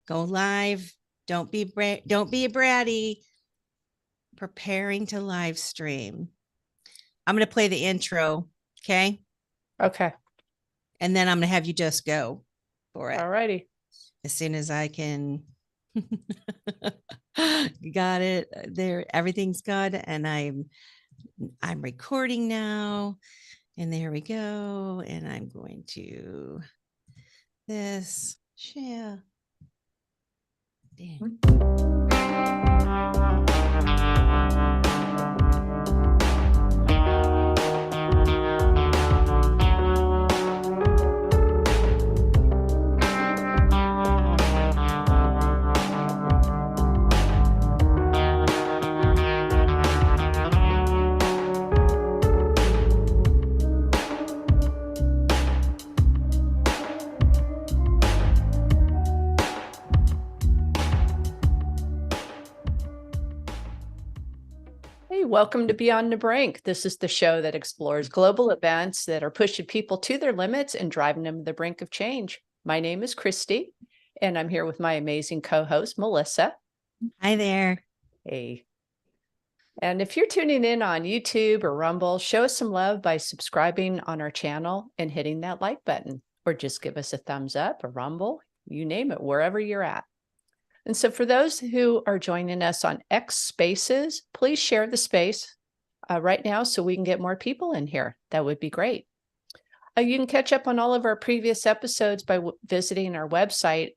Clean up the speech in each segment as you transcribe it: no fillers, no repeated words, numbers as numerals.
Go live. Don't be a bratty. Preparing to live stream. I'm going to play the intro. Okay. Okay. And then I'm going to have you just go for it. All righty. As soon as I can. Got it there. Everything's good. And I'm recording now. And there we go. And I'm going to share. Dang. Welcome to Beyond the Brink. This is the show that explores global events that are pushing people to their limits and driving them to the brink of change. My name is Christy, and I'm here with my amazing co-host, Melissa. Hi there. Hey. And if you're tuning in on YouTube or Rumble, show us some love by subscribing on our channel and hitting that like button, or just give us a thumbs up, a Rumble, you name it, wherever you're at. And so for those who are joining us on X Spaces, please share the space right now so we can get more people in here. That would be great. You can catch up on all of our previous episodes by visiting our website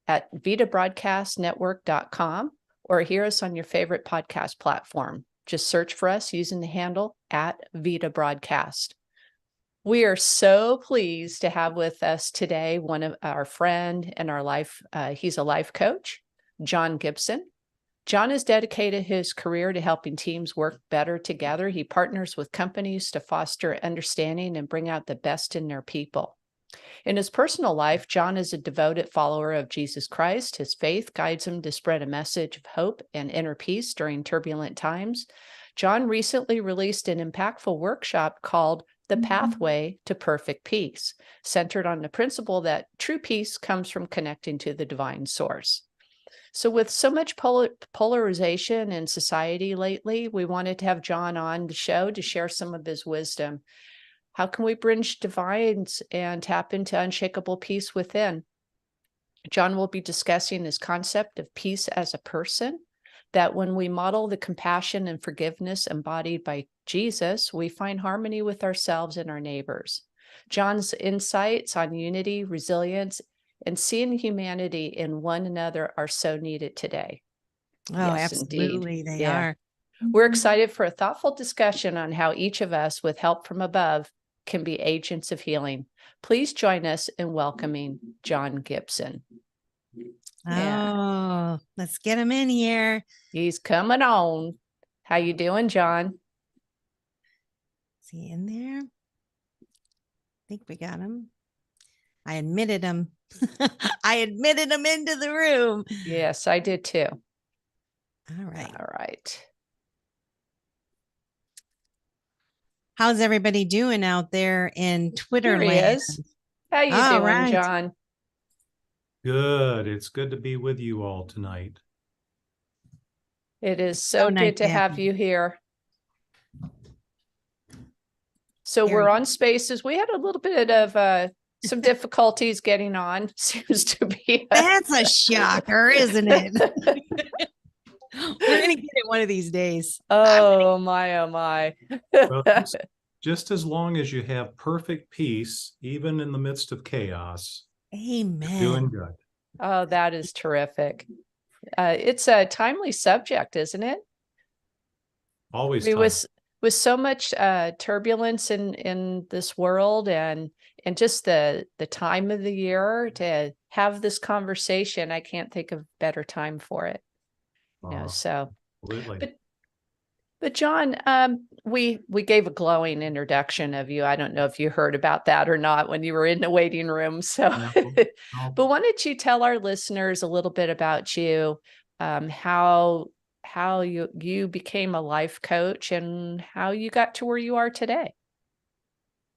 at vitabroadcastnetwork.com or hear us on your favorite podcast platform. Just search for us using the handle @VitaBroadcast. We are so pleased to have with us today one of our friend and our life. He's a life coach, John Gibson. John has dedicated his career to helping teams work better together. He partners with companies to foster understanding and bring out the best in their people. In his personal life, John is a devoted follower of Jesus Christ. His faith guides him to spread a message of hope and inner peace during turbulent times. John recently released an impactful workshop called The Pathway to Perfect Peace, centered on the principle that true peace comes from connecting to the divine source. So with so much polarization in society lately, we wanted to have John on the show to share some of his wisdom. How can we bridge divides and tap into unshakable peace within? John will be discussing his concept of peace as a person, that when we model the compassion and forgiveness embodied by Jesus, we find harmony with ourselves and our neighbors. John's insights on unity, resilience, and seeing humanity in one another are so needed today. Oh, yes, absolutely. Indeed. They are. We're excited for a thoughtful discussion on how each of us, with help from above, can be agents of healing. Please join us in welcoming John Gibson. Oh, let's get him in here. He's coming on. How you doing, John? Is he in there? I think we got him. I admitted him. I admitted him into the room. Yes, I did too. All right. All right. How's everybody doing out there in Twitter land? How you doing, John? Good. It's good to be with you all tonight. It is so good to have you here. So we're on Spaces. We had a little bit of some difficulties getting on. Seems to be. That's a shocker, isn't it? We're going to get it one of these days. Oh, my, oh, my. Well, just as long as you have perfect peace, even in the midst of chaos. Amen. Doing good. Oh, that is terrific. It's a timely subject, isn't it? Always. With so much turbulence in this world and just the time of the year to have this conversation, I can't think of a better time for it. So absolutely. But John, we gave a glowing introduction of you. I don't know if you heard about that or not when you were in the waiting room. So, No. But why don't you tell our listeners a little bit about you, how you became a life coach and how you got to where you are today?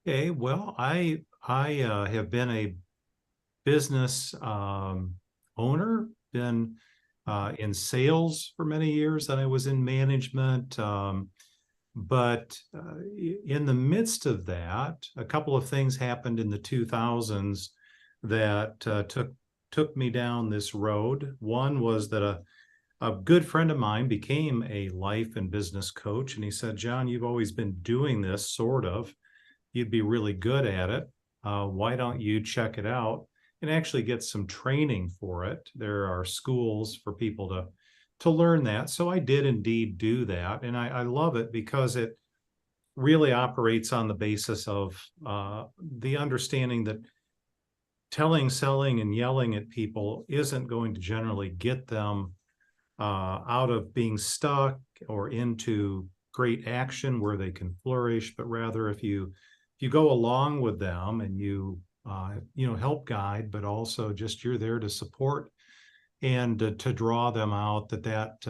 Okay, well, I have been a business owner, been in sales for many years, and I was in management. But in the midst of that, a couple of things happened in the 2000s that took me down this road. One was that a good friend of mine became a life and business coach, and he said, "John, you've always been doing this, sort of. You'd be really good at it. Why don't you check it out and actually get some training for it? There are schools for people to learn that." So I did indeed do that. And I love it because it really operates on the basis of the understanding that telling, selling, and yelling at people isn't going to generally get them out of being stuck or into great action where they can flourish, but rather if you go along with them and you help guide, but also just you're there to support and to draw them out, that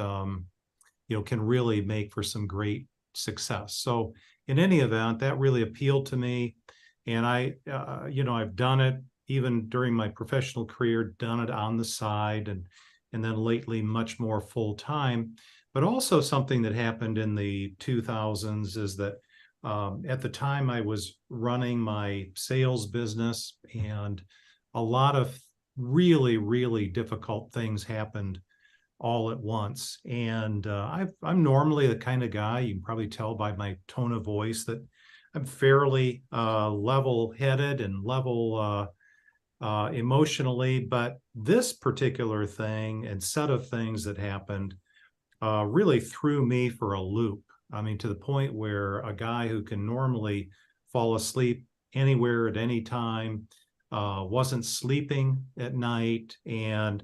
can really make for some great success. So in any event, that really appealed to me. And I've done it even during my professional career, done it on the side, and then lately much more full time. But also something that happened in the 2000s is that at the time I was running my sales business, and a lot of really, really difficult things happened all at once. And I'm normally the kind of guy, you can probably tell by my tone of voice, that I'm fairly level-headed and level emotionally. But this particular thing and set of things that happened really threw me for a loop. I mean, to the point where a guy who can normally fall asleep anywhere at any time wasn't sleeping at night. And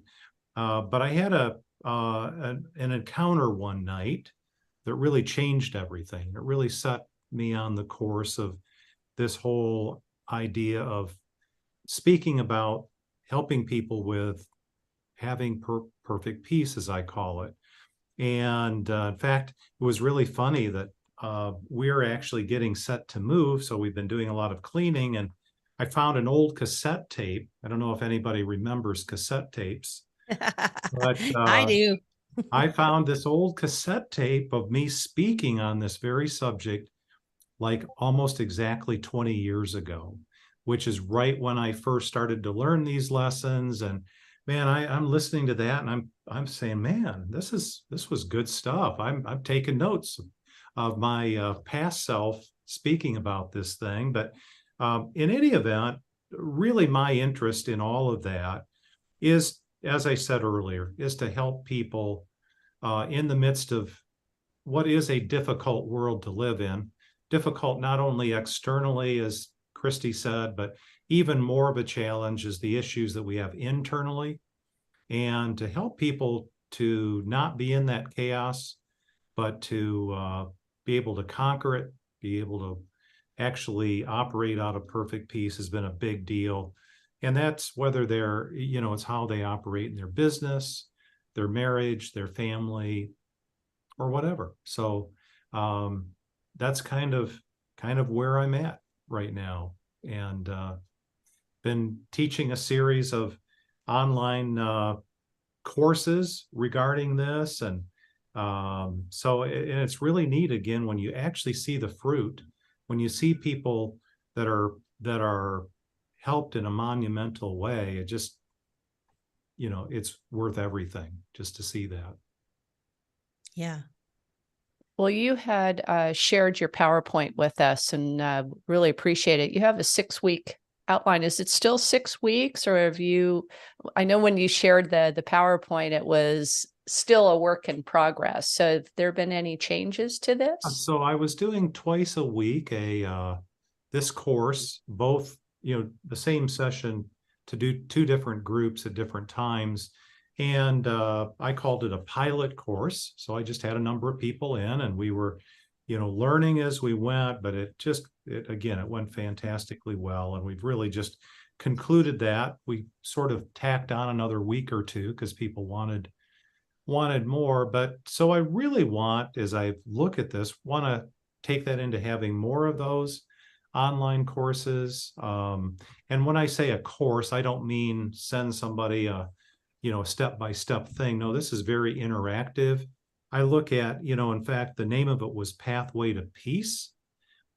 but I had an encounter one night that really changed everything. It really set me on the course of this whole idea of speaking about helping people with having perfect peace, as I call it. And in fact, it was really funny that we're actually getting set to move. So we've been doing a lot of cleaning, and I found an old cassette tape. I don't know if anybody remembers cassette tapes, but I do. I found this old cassette tape of me speaking on this very subject, like almost exactly 20 years ago, which is right when I first started to learn these lessons. And man, I'm listening to that, and I'm saying, man, this was good stuff. I'm taking notes of my past self speaking about this thing. But in any event, really my interest in all of that is, as I said earlier, is to help people in the midst of what is a difficult world to live in. Difficult not only externally, as Christy said, but even more of a challenge is the issues that we have internally, and to help people to not be in that chaos, but to be able to conquer it, be able to actually operate out of perfect peace has been a big deal. And that's whether they're, it's how they operate in their business, their marriage, their family, or whatever. So that's kind of where I'm at right now. And been teaching a series of online courses regarding this. And so it's really neat, again, when you actually see the fruit, when you see people that are helped in a monumental way, it just, it's worth everything just to see that. Yeah. Well, you had shared your PowerPoint with us, and really appreciate it. You have a 6-week outline. Is it still 6 weeks, or have you, I know when you shared the PowerPoint, it was still a work in progress. So have there been any changes to this? So I was doing twice a week this course, both, the same session, to do 2 different groups at different times. And I called it a pilot course. So I just had a number of people in, and we were, learning as we went, but it went fantastically well. And we've really just concluded that. We sort of tacked on another week or 2 because people wanted more. But so I really want, as I look at this, want to take that into having more of those online courses. And when I say a course, I don't mean send somebody a a step-by-step thing. No, this is very interactive. I look at, in fact, the name of it was Pathway to Peace.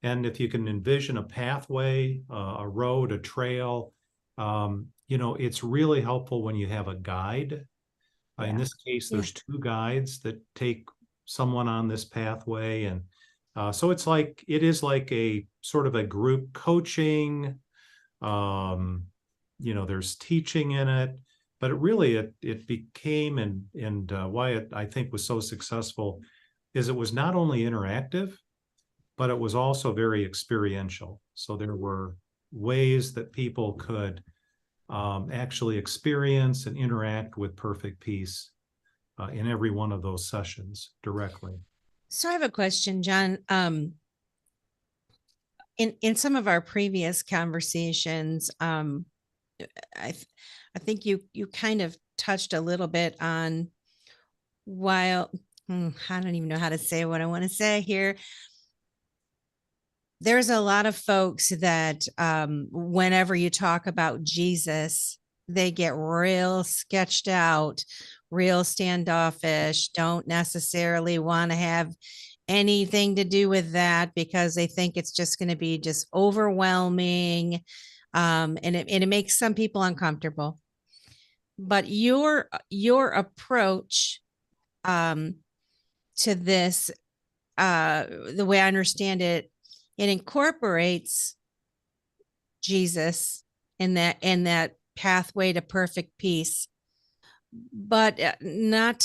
And if you can envision a pathway, a road, a trail, it's really helpful when you have a guide. In this case, there's two guides that take someone on this pathway. And so it is like a sort of a group coaching. There's teaching in it, but it became, and why it, I think, was so successful is it was not only interactive, but it was also very experiential. So there were ways that people could actually experience and interact with perfect peace in every one of those sessions directly. So I have a question, John. In some of our previous conversations, I think you kind of touched a little bit on I don't even know how to say what I want to say here. There's a lot of folks that whenever you talk about Jesus, they get real sketched out, real standoffish, don't necessarily want to have anything to do with that because they think it's just going to be just overwhelming. And it makes some people uncomfortable. But your approach to this, the way I understand it, it incorporates Jesus in that pathway to perfect peace, but not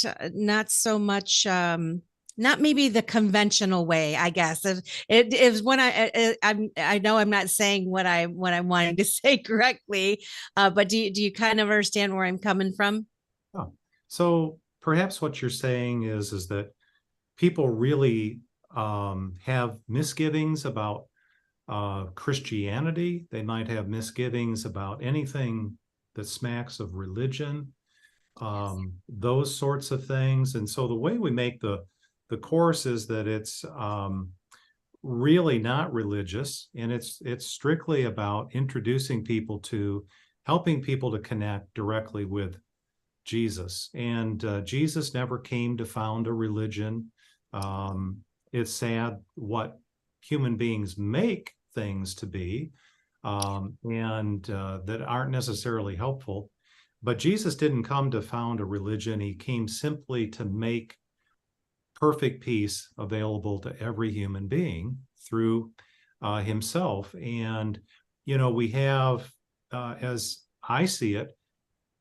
so much, not maybe the conventional way, I guess. It is when I know I'm not saying what I'm wanting to say correctly, but do you kind of understand where I'm coming from? Oh, so perhaps what you're saying is that people really have misgivings about Christianity. They might have misgivings about anything that smacks of religion, those sorts of things. And so the way we make the course is that it's really not religious, and it's strictly about introducing people to helping people to connect directly with Jesus. And Jesus never came to found a religion. It's sad what human beings make things to be, and that aren't necessarily helpful. But Jesus didn't come to found a religion. He came simply to make perfect peace available to every human being through himself. And, we have, as I see it,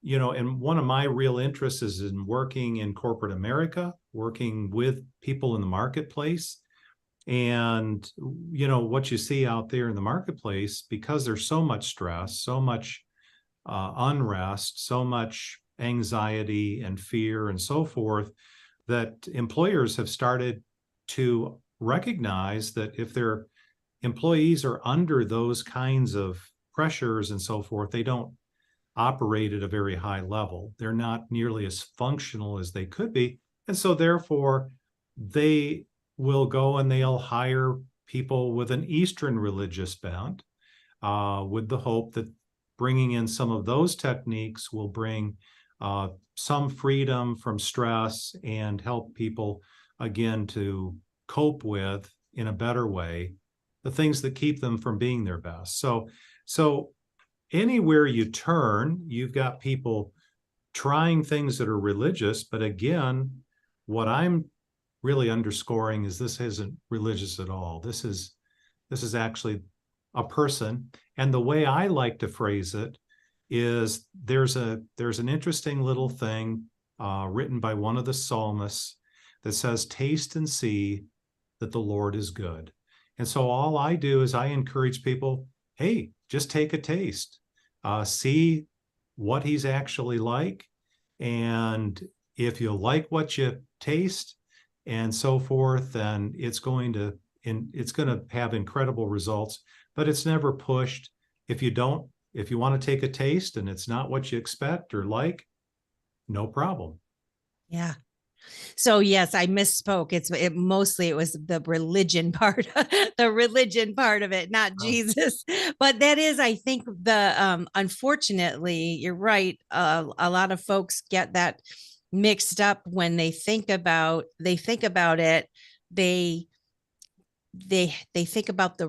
and one of my real interests is in working in corporate America, working with people in the marketplace. And, what you see out there in the marketplace, because there's so much stress, so much unrest, so much anxiety and fear and so forth, that employers have started to recognize that if their employees are under those kinds of pressures and so forth, they don't operate at a very high level. They're not nearly as functional as they could be. And so therefore, they will go and they'll hire people with an Eastern religious bent, with the hope that bringing in some of those techniques will bring some freedom from stress and help people, again, to cope with, in a better way, the things that keep them from being their best. So anywhere you turn, you've got people trying things that are religious. But again, what I'm really underscoring is this isn't religious at all. This is actually a person. And the way I like to phrase it is there's an interesting little thing written by one of the psalmists that says, "Taste and see that the Lord is good." And so all I do is I encourage people, hey, just take a taste, see what he's actually like. And if you like what you taste and so forth, then it's going to have incredible results, but it's never pushed. If you want to take a taste and it's not what you expect or like, no problem. Yeah. So yes, I misspoke. It mostly it was the religion part, the religion part of it, not Oh, Jesus. But that is, I think, the unfortunately, you're right. A lot of folks get that mixed up when they think about it. They they think about the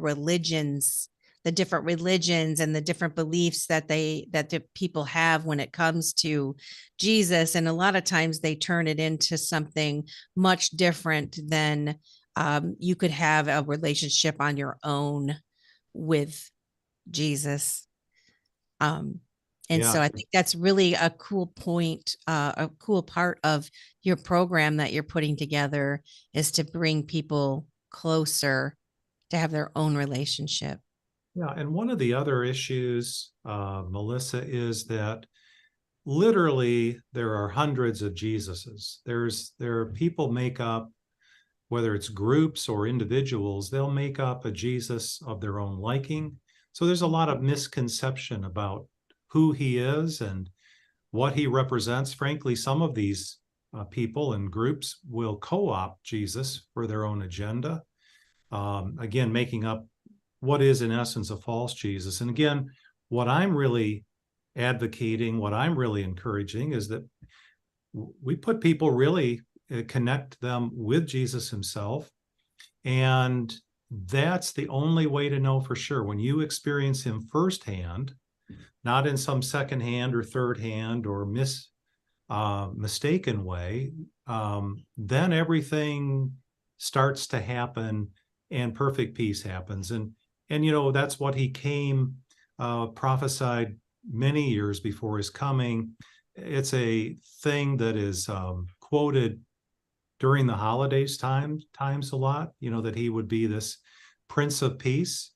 different religions and the different beliefs that the people have when it comes to Jesus, and a lot of times they turn it into something much different than you could have a relationship on your own with Jesus. um, and yeah. so I think that's really a cool point, a cool part of your program that you're putting together, is to bring people closer to have their own relationship. Yeah. And one of the other issues, Melissa, is that literally there are hundreds of Jesuses. There are people make up, whether it's groups or individuals, they'll make up a Jesus of their own liking. So there's a lot of misconception about who he is and what he represents. Frankly, some of these people and groups will co-opt Jesus for their own agenda. Again, making up what is in essence a false Jesus. And again, what I'm really advocating, what I'm really encouraging is that we put people really connect them with Jesus himself. And that's the only way to know for sure. When you experience him firsthand, not in some secondhand or third hand or mistaken way, then everything starts to happen and perfect peace happens. And that's what he came, prophesied many years before his coming. It's a thing that is quoted during the holidays times a lot, that he would be this Prince of Peace.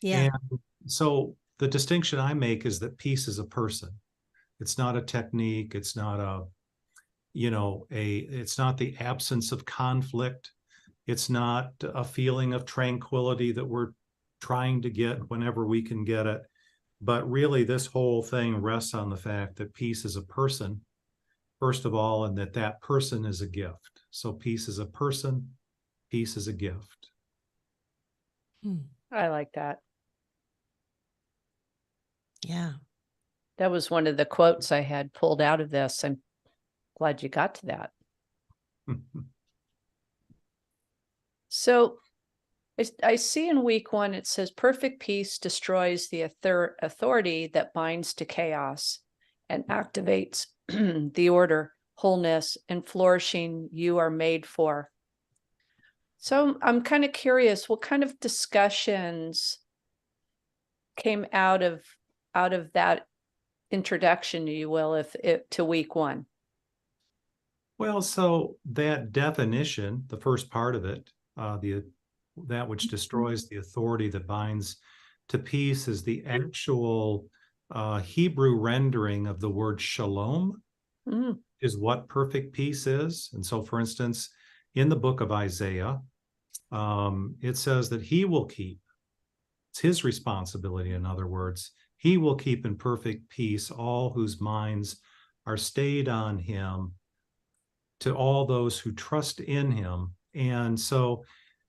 Yeah. And so the distinction I make is that peace is a person. It's not a technique. It's not it's not the absence of conflict. It's not a feeling of tranquility that we're trying to get whenever we can get it. But really, this whole thing rests on the fact that peace is a person, first of all, and that person is a gift. So peace is a person, peace is a gift. I like that. Yeah. That was one of the quotes I had pulled out of this. I'm glad you got to that. So I see in week 1, it says perfect peace destroys the authority that binds to chaos and activates the order, wholeness, and flourishing you are made for. So I'm kind of curious, what kind of discussions came out of that introduction, you will, to week 1? Well, so that definition, the first part of it, that which destroys the authority that binds to peace, is the actual Hebrew rendering of the word shalom, is what perfect peace is. And so, for instance, in the book of Isaiah, it says that he will keep, it's his responsibility, in other words, he will keep in perfect peace all whose minds are stayed on him, to all those who trust in him. And so,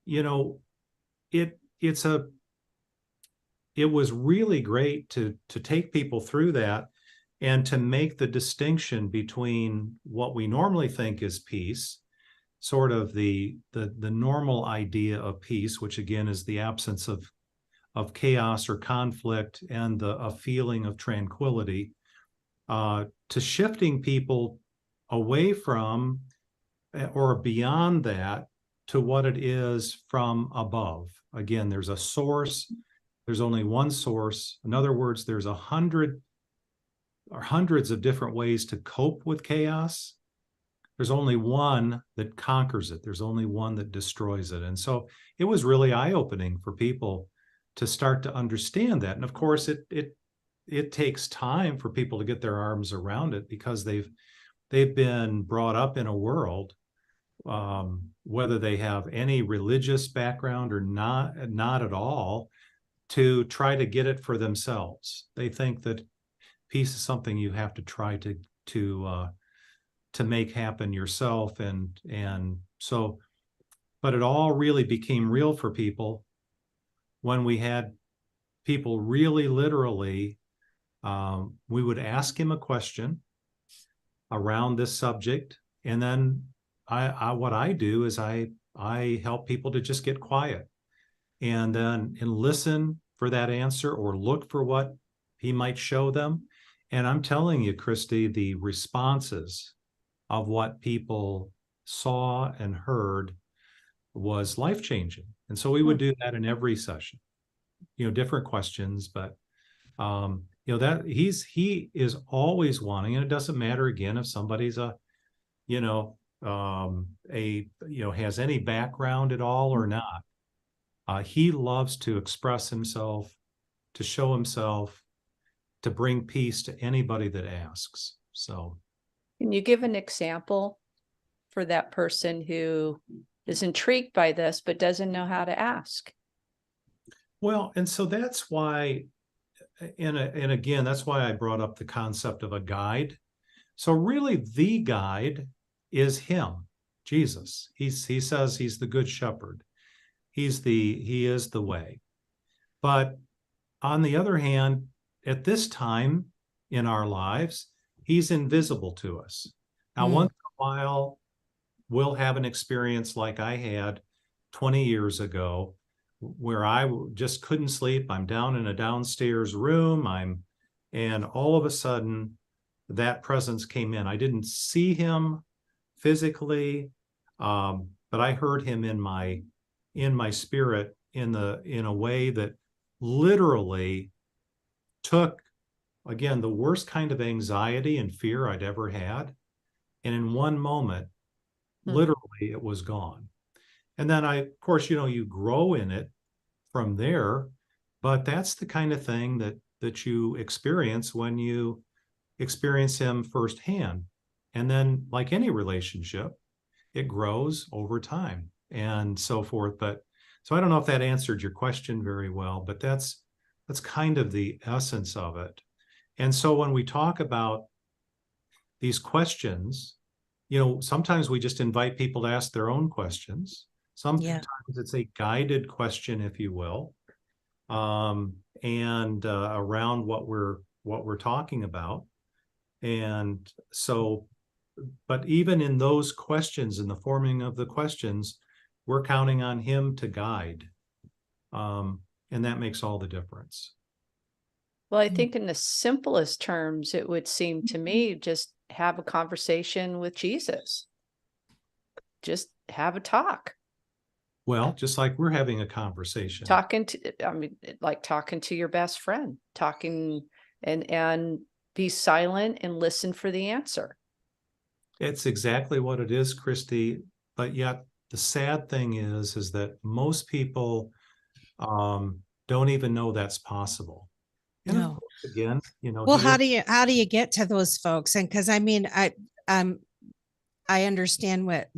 it was really great to take people through that and to make the distinction between what we normally think is peace, sort of the normal idea of peace, which again is the absence of chaos or conflict and a feeling of tranquility, to shifting people away from or beyond that to what it is from above. Again, there's a source. There's only one source. In other words, there's 100 or hundreds of different ways to cope with chaos. There's only one that conquers it. There's only one that destroys it. And so it was really eye-opening for people to start to understand that. And of course, it takes time for people to get their arms around it, because they've been brought up in a world, whether they have any religious background or not at all, to try to get it for themselves. They think that peace is something you have to try to to make happen yourself. And so, but it all really became real for people when we had people really literally, we would ask him a question around this subject. And then what I do is I help people to just get quiet and listen for that answer or look for what he might show them. And I'm telling you, Christy, the responses of what people saw and heard was life-changing. And so we would do that in every session, different questions, but that he is always wanting, and it doesn't matter again if somebody's has any background at all or not. He loves to express himself, to show himself, to bring peace to anybody that asks. So, can you give an example for that person who is intrigued by this but doesn't know how to ask? Well, and so that's why, and again, that's why I brought up the concept of a guide. So really, the guide is him, Jesus. He says he's the good shepherd. He is the way. But on the other hand, at this time in our lives, he's invisible to us. Now, once in a while, we'll have an experience like I had 20 years ago, where I just couldn't sleep. I'm down in a downstairs room. And all of a sudden that presence came in. I didn't see him physically, but I heard him in my spirit in a way that literally took, again, the worst kind of anxiety and fear I'd ever had. And in one moment, literally it was gone. And then of course, you grow in it from there, but that's the kind of thing that you experience when you experience him firsthand. And then, like any relationship, it grows over time and so forth. But so I don't know if that answered your question very well, but that's kind of the essence of it. And so when we talk about these questions, sometimes we just invite people to ask their own questions. Sometimes it's a guided question, if you will, and around what we're talking about. And so, but even in those questions, in the forming of the questions, we're counting on him to guide. And that makes all the difference. Well, I think in the simplest terms, it would seem to me just have a conversation with Jesus. Just have a talk. Well, just like we're having a conversation. Like talking to your best friend, talking and be silent and listen for the answer. It's exactly what it is, Christy. But yet the sad thing is that most people don't even know that's possible. And No. Again, well, how do you get to those folks? And because I understand what,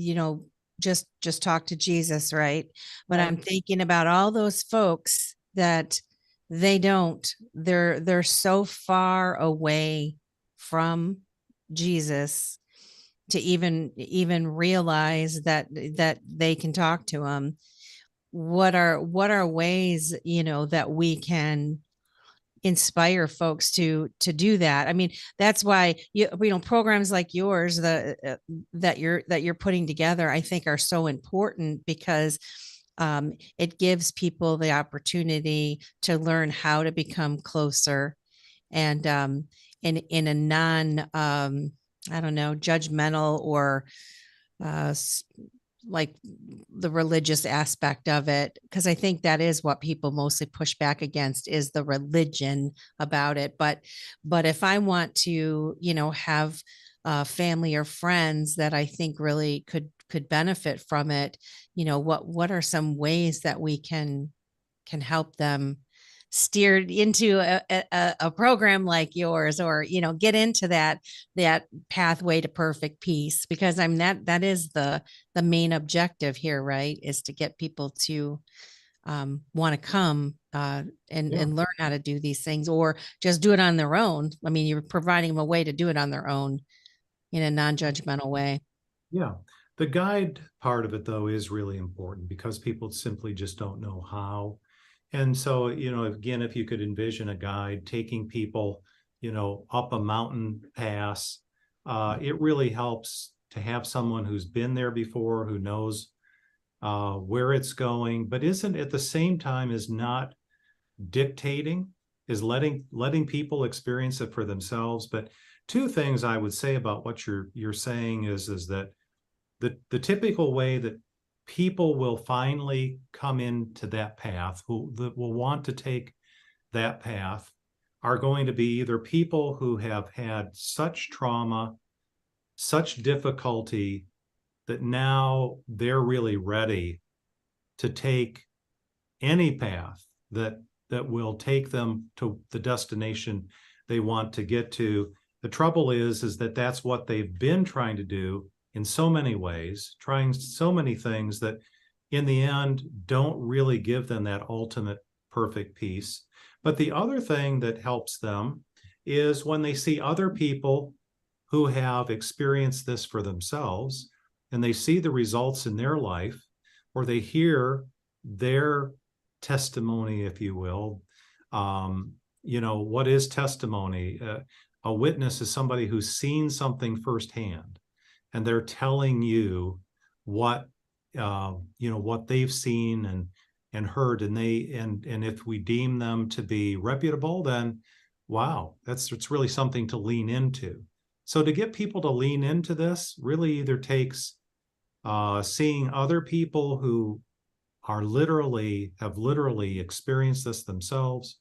just talk to Jesus, right? But I'm thinking about all those folks that they're so far away from Jesus to even realize that they can talk to him. What are ways, that we can inspire folks to do that? I mean, that's why programs like yours that you're putting together, I think, are so important, because it gives people the opportunity to learn how to become closer, and in a non I don't know, judgmental or like the religious aspect of it, because I think that is what people mostly push back against, is the religion about it. But if I want to, have family or friends that I think really could benefit from it, what are some ways that we can help them steered into a program like yours, or get into that pathway to perfect peace? Because that is the main objective here, right? Is to get people to want to come and learn how to do these things, or just do it on their own. I mean, you're providing them a way to do it on their own. in a non-judgmental way. Yeah. The guide part of it, though, is really important because people simply just don't know how. And so, again, if you could envision a guide taking people, up a mountain pass, it really helps to have someone who's been there before, who knows where it's going, but isn't at the same time is not dictating, is letting people experience it for themselves. But two things I would say about what you're saying is that the typical way that people will finally come into that path, that will want to take that path, are going to be either people who have had such trauma, such difficulty, that now they're really ready to take any path that will take them to the destination they want to get to. The trouble is that that's what they've been trying to do in so many ways, trying so many things that in the end don't really give them that ultimate perfect peace. But the other thing that helps them is when they see other people who have experienced this for themselves, and they see the results in their life, or they hear their testimony, if you will. What is testimony? A witness is somebody who's seen something firsthand, and they're telling you what they've seen and heard, and if we deem them to be reputable, then wow, it's really something to lean into. So to get people to lean into this really either takes seeing other people who have literally experienced this themselves,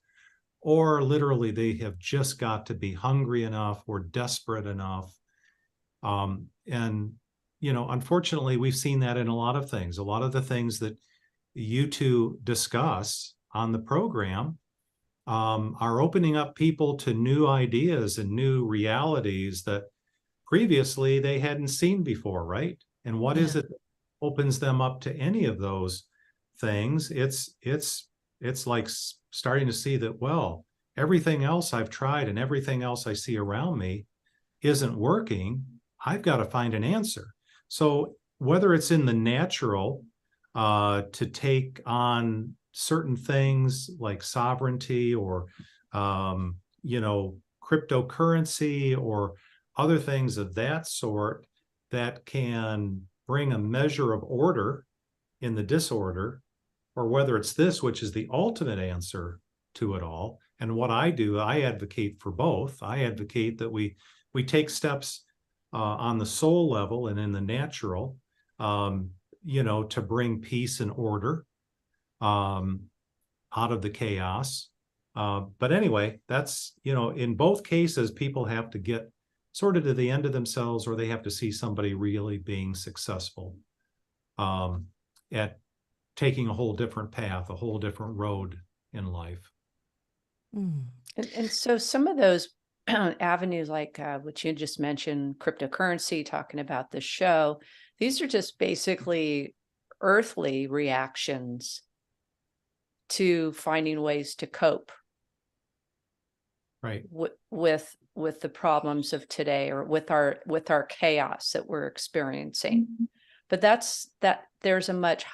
or literally they have just got to be hungry enough or desperate enough. Unfortunately, we've seen that in a lot of things. A lot of the things that you two discuss on the program are opening up people to new ideas and new realities that previously they hadn't seen before, right? And what is it that opens them up to any of those things? It's like starting to see that, well, everything else I've tried and everything else I see around me isn't working. I've got to find an answer. So whether it's in the natural to take on certain things like sovereignty or cryptocurrency or other things of that sort that can bring a measure of order in the disorder, or whether it's this, which is the ultimate answer to it all. And what I do, I advocate for both. I advocate that we take steps on the soul level and in the natural, to bring peace and order out of the chaos. But anyway, that's, in both cases, people have to get sort of to the end of themselves, or they have to see somebody really being successful at taking a whole different path, a whole different road in life. And so some of those avenues, like what you just mentioned, cryptocurrency, talking about the show, these are just basically earthly reactions to finding ways to cope, right, with the problems of today, or with our chaos that we're experiencing. But there's a much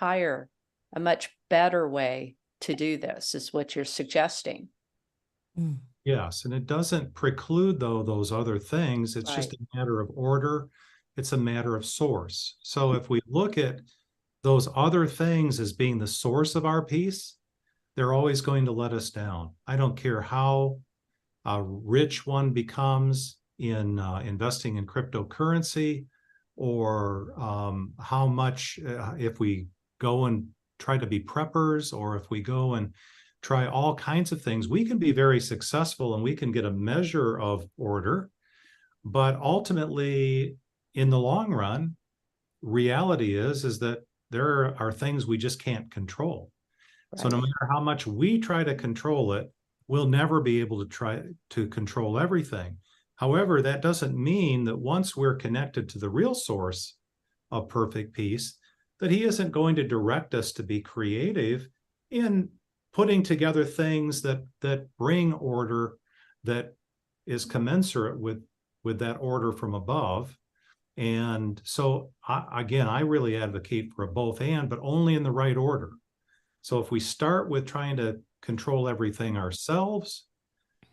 better way to do this, is what you're suggesting. Yes, and it doesn't preclude, though, those other things. It's just a matter of order. It's a matter of source. So if we look at those other things as being the source of our peace, they're always going to let us down. I don't care how rich one becomes in investing in cryptocurrency, or how much, if we go and try to be preppers, or if we go and try all kinds of things, we can be very successful and we can get a measure of order. But ultimately, in the long run, reality is that there are things we just can't control. Right. So no matter how much we try to control it, we'll never be able to try to control everything. However, that doesn't mean that once we're connected to the real source of perfect peace, that he isn't going to direct us to be creative in putting together things that bring order, that is commensurate with that order from above, And so again, I really advocate for a both and, but only in the right order. So if we start with trying to control everything ourselves,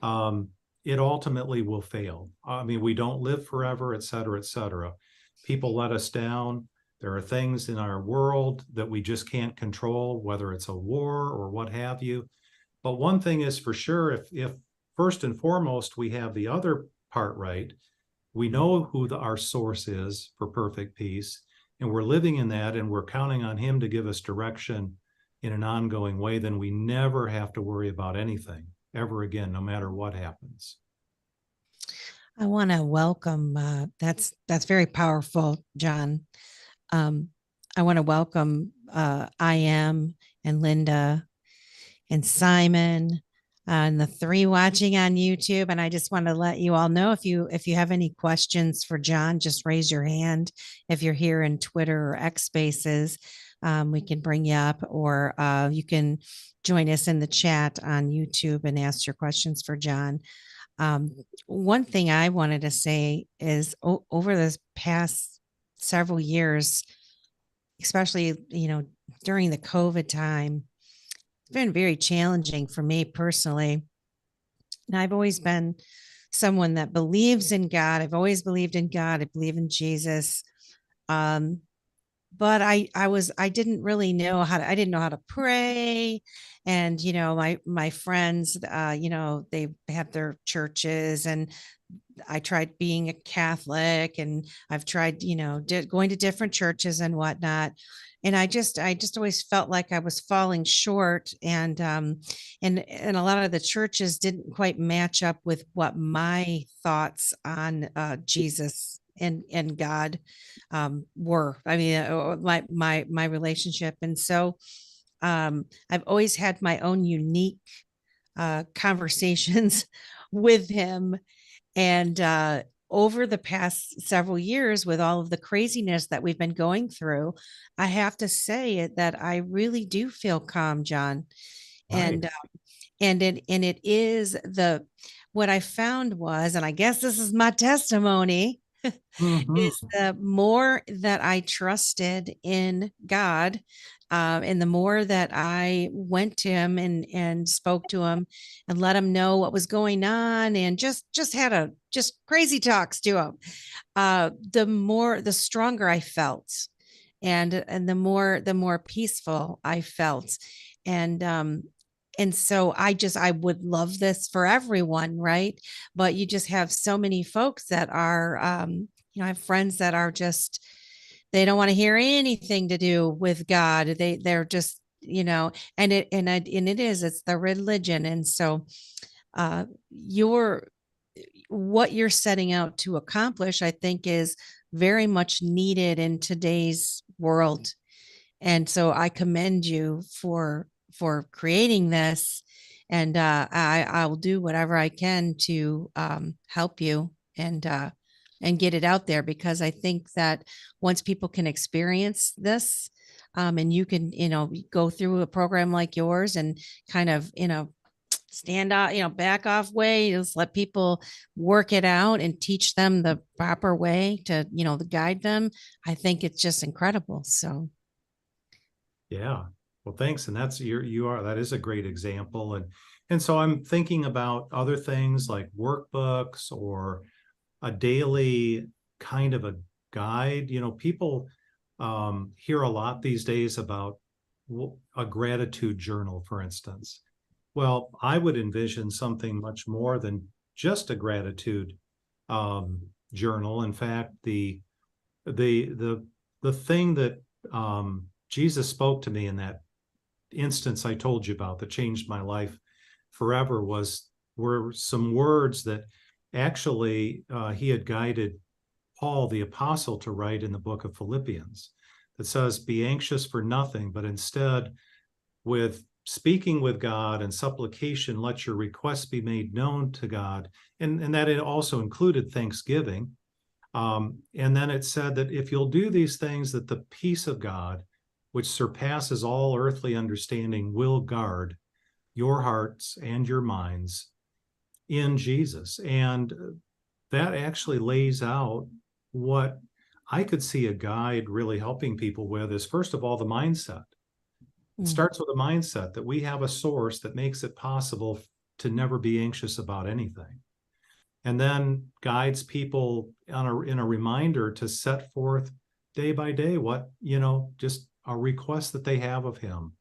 it ultimately will fail. I mean, we don't live forever, et cetera, et cetera. People let us down. There are things in our world that we just can't control, whether it's a war or what have you. But one thing is for sure, if first and foremost, we have the other part right, we know who our source is for perfect peace, and we're living in that, and we're counting on him to give us direction in an ongoing way, then we never have to worry about anything ever again, no matter what happens. I want to welcome, that's very powerful, John. I want to welcome I Am and Linda and Simon and the three watching on YouTube. And I just want to let you all know, if you have any questions for John, just raise your hand. If you're here in Twitter or X Spaces, we can bring you up, or you can join us in the chat on YouTube and ask your questions for John. One thing I wanted to say is over this past several years, especially, during the COVID time, it's been very challenging for me personally. And I've always been someone that believes in God. I've always believed in God. I believe in Jesus. But I didn't really know I didn't know how to pray. And, my friends, they have their churches, and I tried being a Catholic, and I've tried, going to different churches and whatnot. And I just always felt like I was falling short. And a lot of the churches didn't quite match up with what my thoughts on Jesus and God were. I mean, my relationship. And so I've always had my own unique conversations with him. And over the past several years, with all of the craziness that we've been going through, I have to say that I really do feel calm, John. Right. And it is what I found was, and I guess this is my testimony, is the more that I trusted in God, and the more that I went to him and spoke to him and let him know what was going on, and just had just crazy talks to him, the stronger I felt, and the more peaceful I felt. And so I would love this for everyone, right? But you just have so many folks that are, I have friends that are just, they don't want to hear anything to do with God. They're just, and it's the religion. And so what you're setting out to accomplish, I think, is very much needed in today's world. And so I commend you for creating this. And I'll do whatever I can to help you and get it out there, because I think that once people can experience this, and you can, go through a program like yours and kind of, stand out, back off way, just let people work it out and teach them the proper way to, to guide them. I think it's just incredible. So. Yeah. Well, thanks. And that is a great example. And so I'm thinking about other things like workbooks or a daily kind of a guide. People hear a lot these days about a gratitude journal, for instance. Well, I would envision something much more than just a gratitude journal. In fact, the thing that Jesus spoke to me in that instance I told you about that changed my life forever were some words that actually he had guided Paul the apostle to write in the book of Philippians, that says, "Be anxious for nothing, but instead with speaking with God and supplication, let your requests be made known to God." And that it also included thanksgiving. And then it said that if you'll do these things, that the peace of God, which surpasses all earthly understanding, will guard your hearts and your minds in Jesus. And that actually lays out what I could see a guide really helping people with is, first of all, the mindset. It starts with a mindset that we have a source that makes it possible to never be anxious about anything. And then guides people in a reminder to set forth day by day what, just a request that they have of him.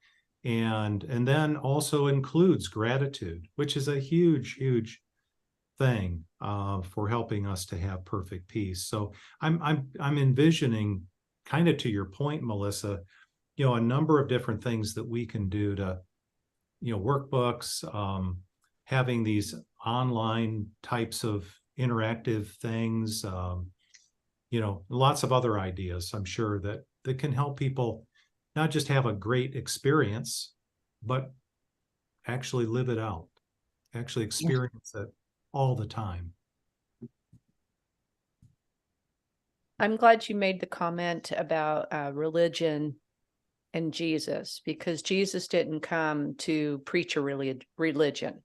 And then also includes gratitude, which is a huge, huge thing for helping us to have perfect peace. So I'm envisioning, kind of to your point, Melissa, a number of different things that we can do to, workbooks, having these online types of interactive things, lots of other ideas, I'm sure, that can help people not just have a great experience, but actually live it out, actually experience it all the time. I'm glad you made the comment about religion and Jesus, because Jesus didn't come to preach a religion.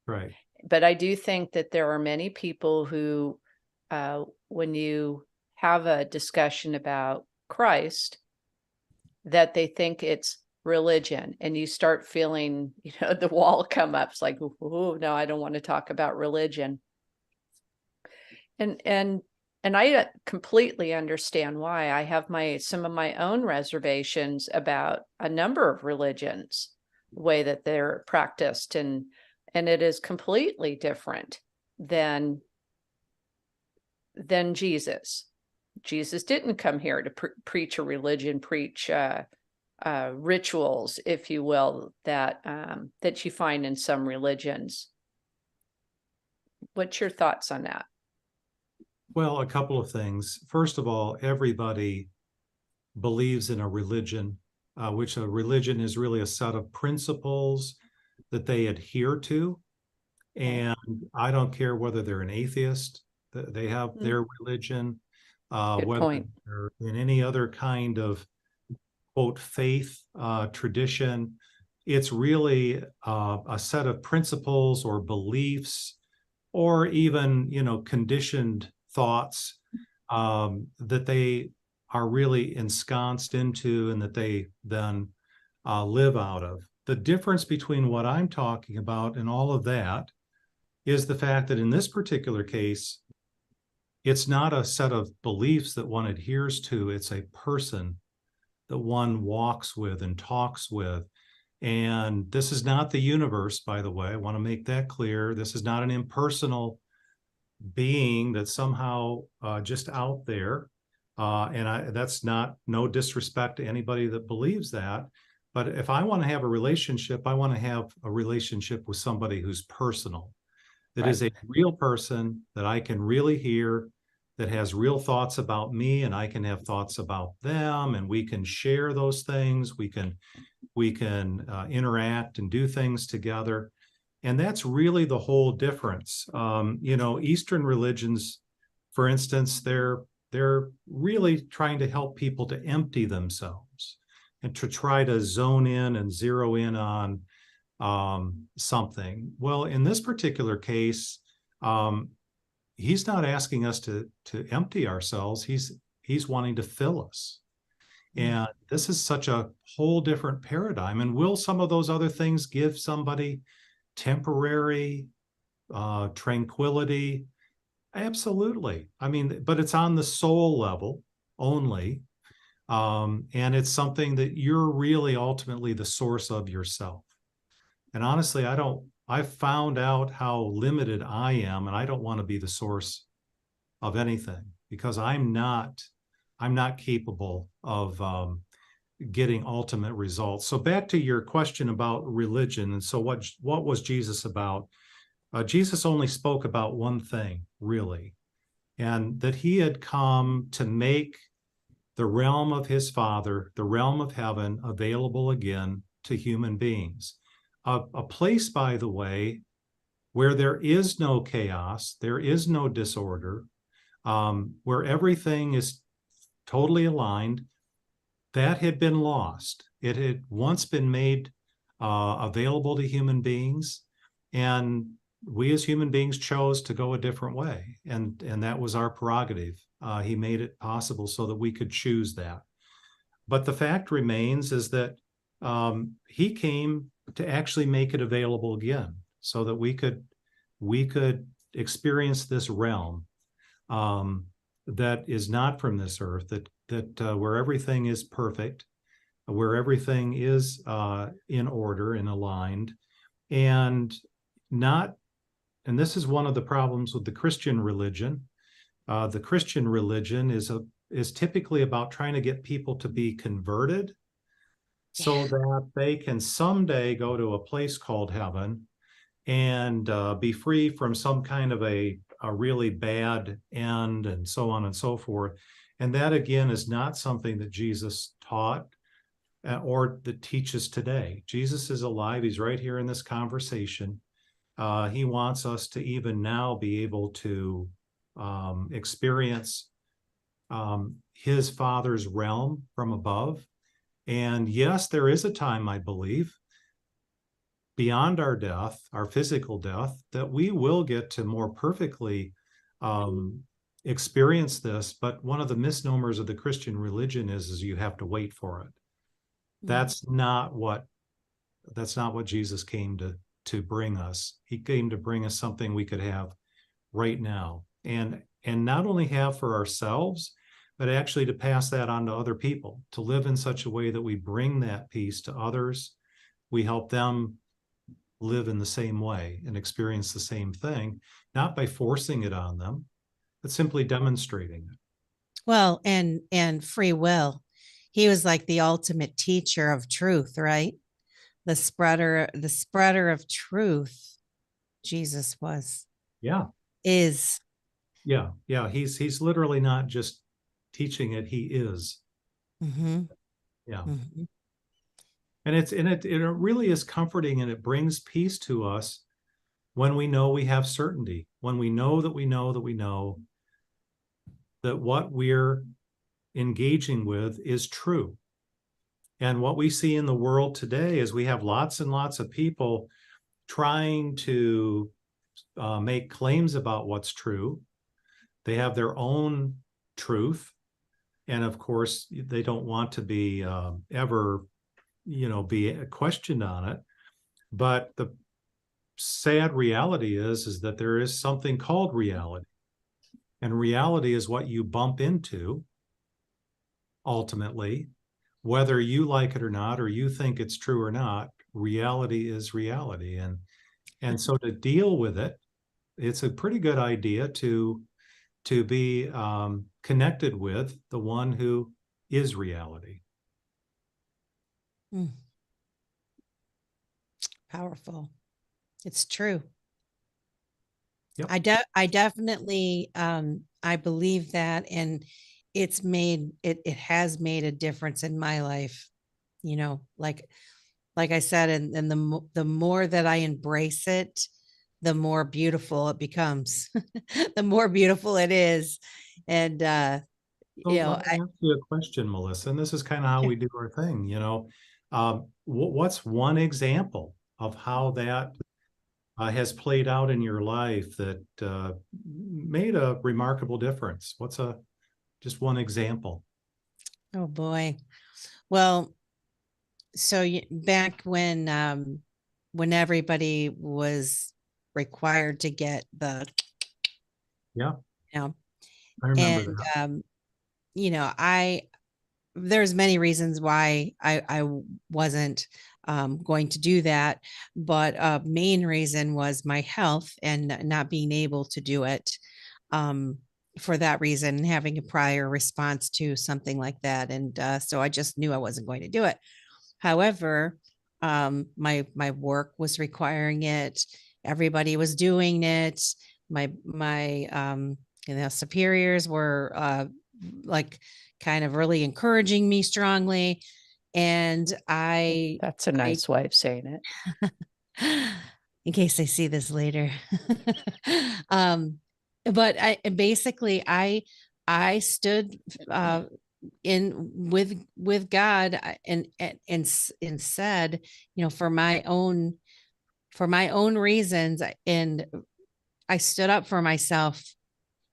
Right. But I do think that there are many people who, when you have a discussion about Christ, that they think it's religion, and you start feeling, the wall come up. It's like, oh, no, I don't want to talk about religion. And I completely understand why. I have some of my own reservations about a number of religions, the way that they're practiced, and it is completely different than Jesus. Jesus didn't come here to preach a religion, preach rituals, if you will, that you find in some religions. What's your thoughts on that? Well, a couple of things. First of all, everybody believes in a religion, which a religion is really a set of principles that they adhere to. And I don't care whether they're an atheist, they have their religion, whether point. they're in any other kind of, quote, faith tradition. It's really a set of principles or beliefs, or even, conditioned thoughts that they are really ensconced into and that they then live out of. The difference between what I'm talking about and all of that is the fact that in this particular case, it's not a set of beliefs that one adheres to, it's a person that one walks with and talks with. And this is not the universe, by the way. I want to make that clear. This is not an impersonal being that's somehow just out there. That's no disrespect to anybody that believes that. But if I want to have a relationship, I want to have a relationship with somebody who's personal, that is a real person that I can really hear, that has real thoughts about me, and I can have thoughts about them, and we can share those things. We can interact and do things together. And that's really the whole difference. Eastern religions, for instance, they're really trying to help people to empty themselves and to try to zone in and zero in on something. Well, in this particular case, he's not asking us to empty ourselves. He's wanting to fill us. And this is such a whole different paradigm. And will some of those other things give somebody temporary tranquility? Absolutely. I mean, but it's on the soul level only. And it's something that you're really ultimately the source of yourself. And honestly, I've found out how limited I am, and I don't want to be the source of anything, because I'm not capable of getting ultimate results. So back to your question about religion. And so what was Jesus about? Jesus only spoke about one thing, really, and that he had come to make the realm of his Father, the realm of heaven, available again to human beings. A place, by the way, where there is no chaos, there is no disorder, where everything is totally aligned. That had been lost. It had once been made available to human beings, and we as human beings chose to go a different way, and that was our prerogative. He made it possible so that we could choose that. But the fact remains is that he came to actually make it available again, so that we could experience this realm that is not from this earth, that where everything is perfect, where everything is in order and aligned, and not. And this is one of the problems with the Christian religion. The Christian religion is typically about trying to get people to be converted so that they can someday go to a place called heaven and be free from some kind of a really bad end, and so on and so forth. And that, again, is not something that Jesus taught or that teaches today. Jesus is alive. He's right here in this conversation. He wants us to even now be able to experience his Father's realm from above. And yes, there is a time, I believe, beyond our death, our physical death, that we will get to more perfectly experience this. But one of the misnomers of the Christian religion is you have to wait for it. That's not what Jesus came to bring us. He came to bring us something we could have right now, and not only have for ourselves, but actually to pass that on to other people, to live in such a way that we bring that peace to others. We help them live in the same way and experience the same thing, not by forcing it on them, but simply demonstrating it. Well, and free will. He was like the ultimate teacher of truth, right? The spreader of truth. Jesus was. Yeah. Is. Yeah. Yeah. He's literally not just teaching it, he is. Mm-hmm. Yeah. Mm-hmm. And it really is comforting, and it brings peace to us when we know we have certainty, when we know that we know that we know that what we're engaging with is true. And what we see in the world today is we have lots and lots of people trying to make claims about what's true. They have their own truth. And of course, they don't want to be ever, be questioned on it. But the sad reality is that there is something called reality. And reality is what you bump into ultimately, whether you like it or not, or you think it's true or not. Reality is reality. And so to deal with it, it's a pretty good idea to be connected with the one who is reality. Powerful. It's true. Yep. I definitely I believe that, and it has made a difference in my life. Like I said, and the more that I embrace it, the more beautiful it becomes. The more beautiful it is. And So let me ask you a question, Melissa, and this is kind of how we do our thing. What's one example of how that has played out in your life that made a remarkable difference? What's just one example? Oh boy. Well, so back when everybody was required to get the Yeah. I remember that. There's many reasons why I wasn't going to do that, but main reason was my health and not being able to do it. For that reason, having a prior response to something like that, and so I just knew I wasn't going to do it. However, my work was requiring it. Everybody was doing it. My superiors were like kind of really encouraging me strongly. And that's a nice way of saying it. In case they see this later. But I stood in with God and said, for my own reasons, and I stood up for myself,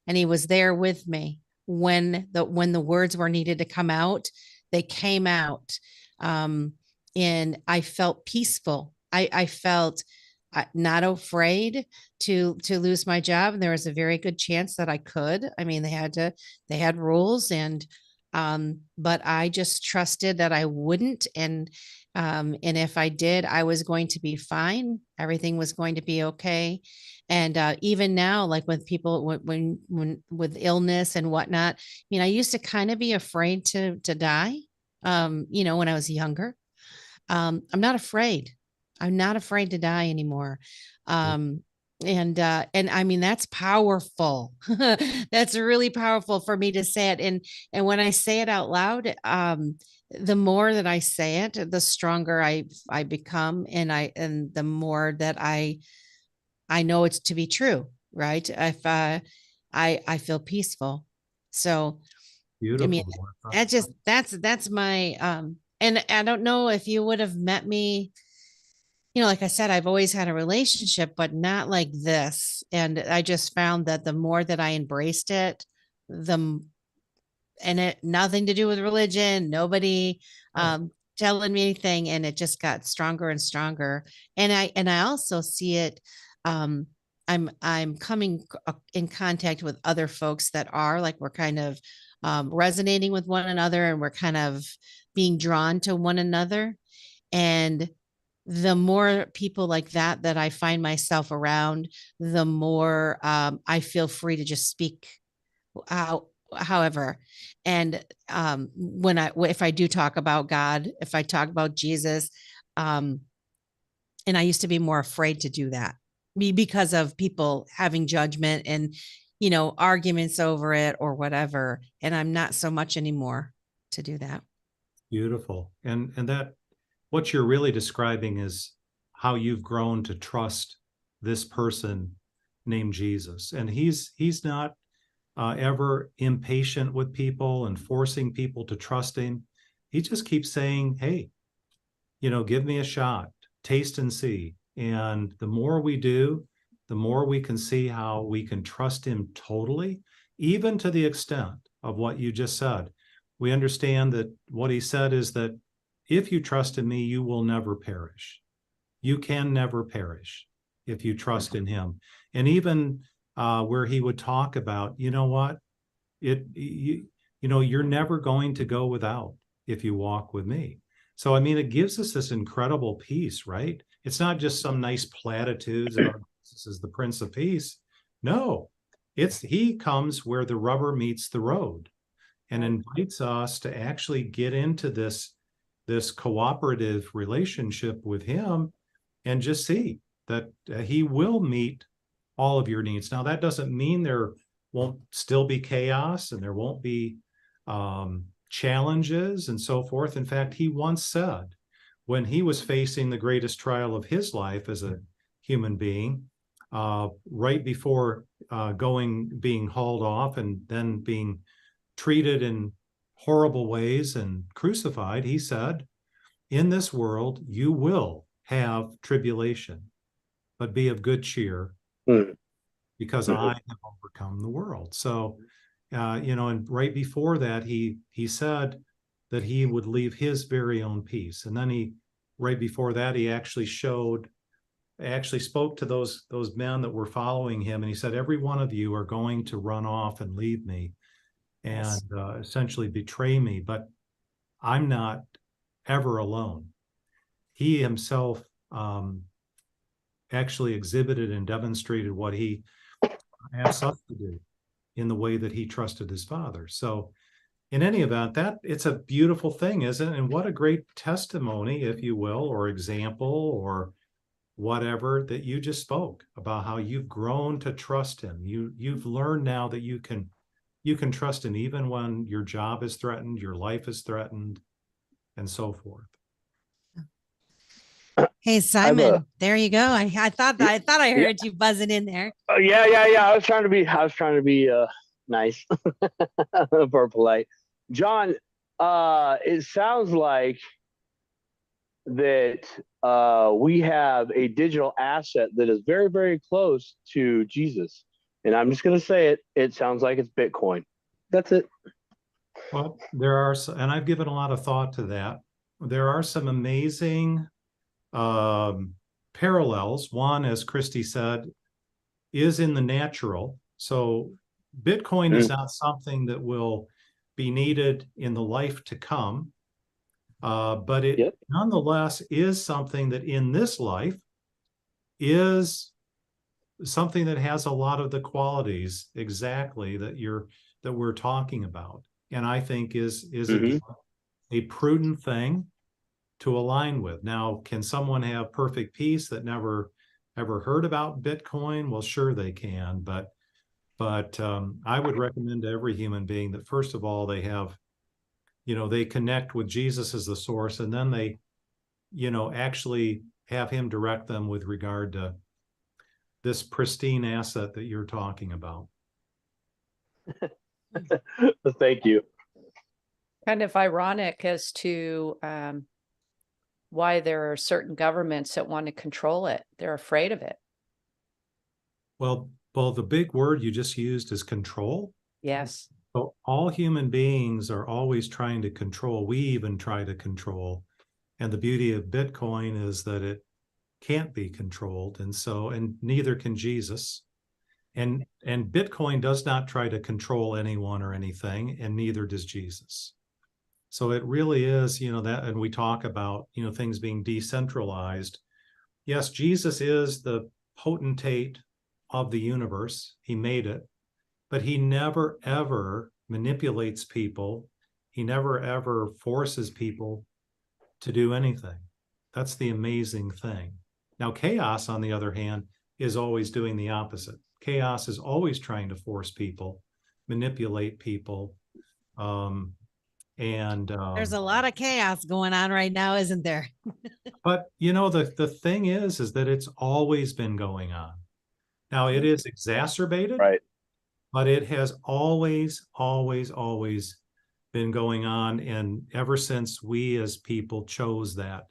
and he was there with me. when the words were needed to come out, they came out. And I felt peaceful. I felt not afraid to lose my job. And there was a very good chance that I could. I mean, they had rules, and but I just trusted that I wouldn't. And if I did, I was going to be fine. Everything was going to be okay. And even now, like with people, when with illness and whatnot, I mean, I used to kind of be afraid to die. When I was younger. I'm not afraid. I'm not afraid to die anymore. And I mean, that's powerful. That's really powerful for me to say it. And when I say it out loud, the more that I say it, the stronger I become, and the more that I know it's to be true, right? If I feel peaceful. So I mean, Beautiful. that's my and I don't know if you would have met me, like I said, I've always had a relationship, but not like this. And I just found that the more that I embraced it, the and it nothing to do with religion, nobody telling me anything, and it just got stronger and stronger. And I also see it. I'm coming in contact with other folks that are like, we're kind of resonating with one another, and we're kind of being drawn to one another. And the more people like that I find myself around, the more I feel free to just speak however. And if I do talk about God, if I talk about Jesus, and I used to be more afraid to do that because of people having judgment and arguments over it or whatever. And I'm not so much anymore to do that. Beautiful. And that what you're really describing is how you've grown to trust this person named Jesus. And he's not ever impatient with people and forcing people to trust him. He just keeps saying, hey, give me a shot, taste and see. And the more we do, the more we can see how we can trust him totally, even to the extent of what you just said. We understand that what he said is that if you trust in me, you will never perish. You can never perish if you trust in him. And even where he would talk about, what, you're never going to go without if you walk with me. So, I mean, it gives us this incredible peace, right? It's not just some nice platitudes about Jesus is the Prince of Peace. No, he comes where the rubber meets the road and invites us to actually get into this cooperative relationship with him and just see that he will meet all of your needs. Now, that doesn't mean there won't still be chaos and there won't be challenges and so forth. In fact, he once said, when he was facing the greatest trial of his life as a human being, right before being hauled off and then being treated in horrible ways and crucified, he said, in this world, you will have tribulation, but be of good cheer because I have overcome the world. So, and right before that, he said that he would leave his very own peace. And then right before that, he actually spoke to those men that were following him. And he said, every one of you are going to run off and leave me and essentially betray me, but I'm not ever alone. He himself actually exhibited and demonstrated what he asked us to do in the way that he trusted his Father. So in any event, that it's a beautiful thing, isn't it? And what a great testimony, if you will, or example, or whatever that you just spoke about, how you've grown to trust him. You've learned now that you can trust him even when your job is threatened, your life is threatened, and so forth. Hey, Simon, there you go. I thought I heard you buzzing in there. Oh, yeah. I was trying to be nice or polite. John, it sounds like that we have a digital asset that is very, very close to Jesus. And I'm just going to say it. It sounds like it's Bitcoin. That's it. Well, there are, and I've given a lot of thought to that. There are some amazing parallels. One, as Christy said, is in the natural. So Bitcoin is not something that will be needed in the life to come, but it nonetheless is something that in this life is something that has a lot of the qualities exactly that we're talking about, and I think is again, a prudent thing to align with. Now, can someone have perfect peace that never ever heard about Bitcoin? Well, sure they can, but I would recommend to every human being that first of all they have, they connect with Jesus as the source, and then they, actually have him direct them with regard to this pristine asset that you're talking about. Thank you. Kind of ironic as to why there are certain governments that want to control it. They're afraid of it. Well, the big word you just used is control. Yes. So all human beings are always trying to control. We even try to control. And the beauty of Bitcoin is that it can't be controlled. And neither can Jesus. And Bitcoin does not try to control anyone or anything, and neither does Jesus. So it really is, that, and we talk about, things being decentralized. Yes, Jesus is the potentate of the universe. He made it, but he never, ever manipulates people. He never, ever forces people to do anything. That's the amazing thing. Now, chaos, on the other hand, is always doing the opposite. Chaos is always trying to force people, manipulate people. There's a lot of chaos going on right now, isn't there? But the thing is that it's always been going on. Now it is exacerbated, right? But it has always, always, always been going on, and ever since we as people chose that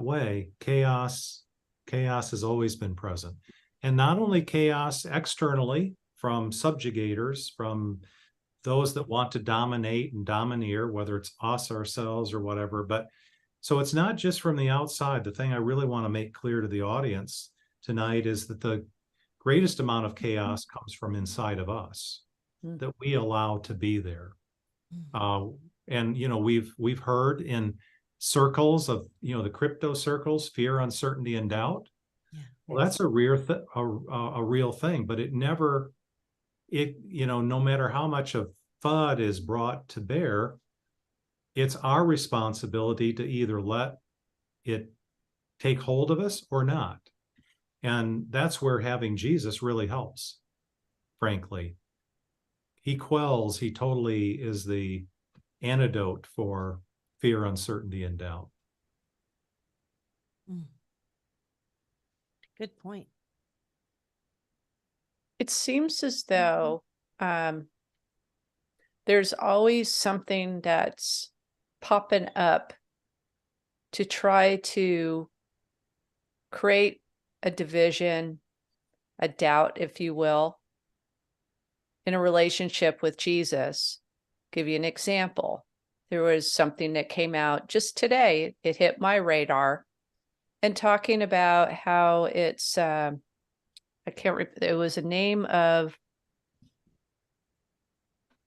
way, chaos has always been present. And not only chaos externally from subjugators, from those that want to dominate and domineer, whether it's us, ourselves, or whatever, but so it's not just from the outside. The thing I really want to make clear to the audience tonight is that the greatest amount of chaos comes from inside of us, that we allow to be there. And we've heard in circles of the crypto circles, fear, uncertainty, and doubt. Yeah. Well, that's a real thing, but no matter how much of FUD is brought to bear, it's our responsibility to either let it take hold of us or not. And that's where having Jesus really helps, frankly. He totally is the antidote for fear, uncertainty, and doubt. Good point. It seems as though there's always something that's popping up to try to create a division, a doubt, if you will, in a relationship with Jesus. Give you an example. There was something that came out just today. It hit my radar, and talking about how it's, I can't remember, it was a name of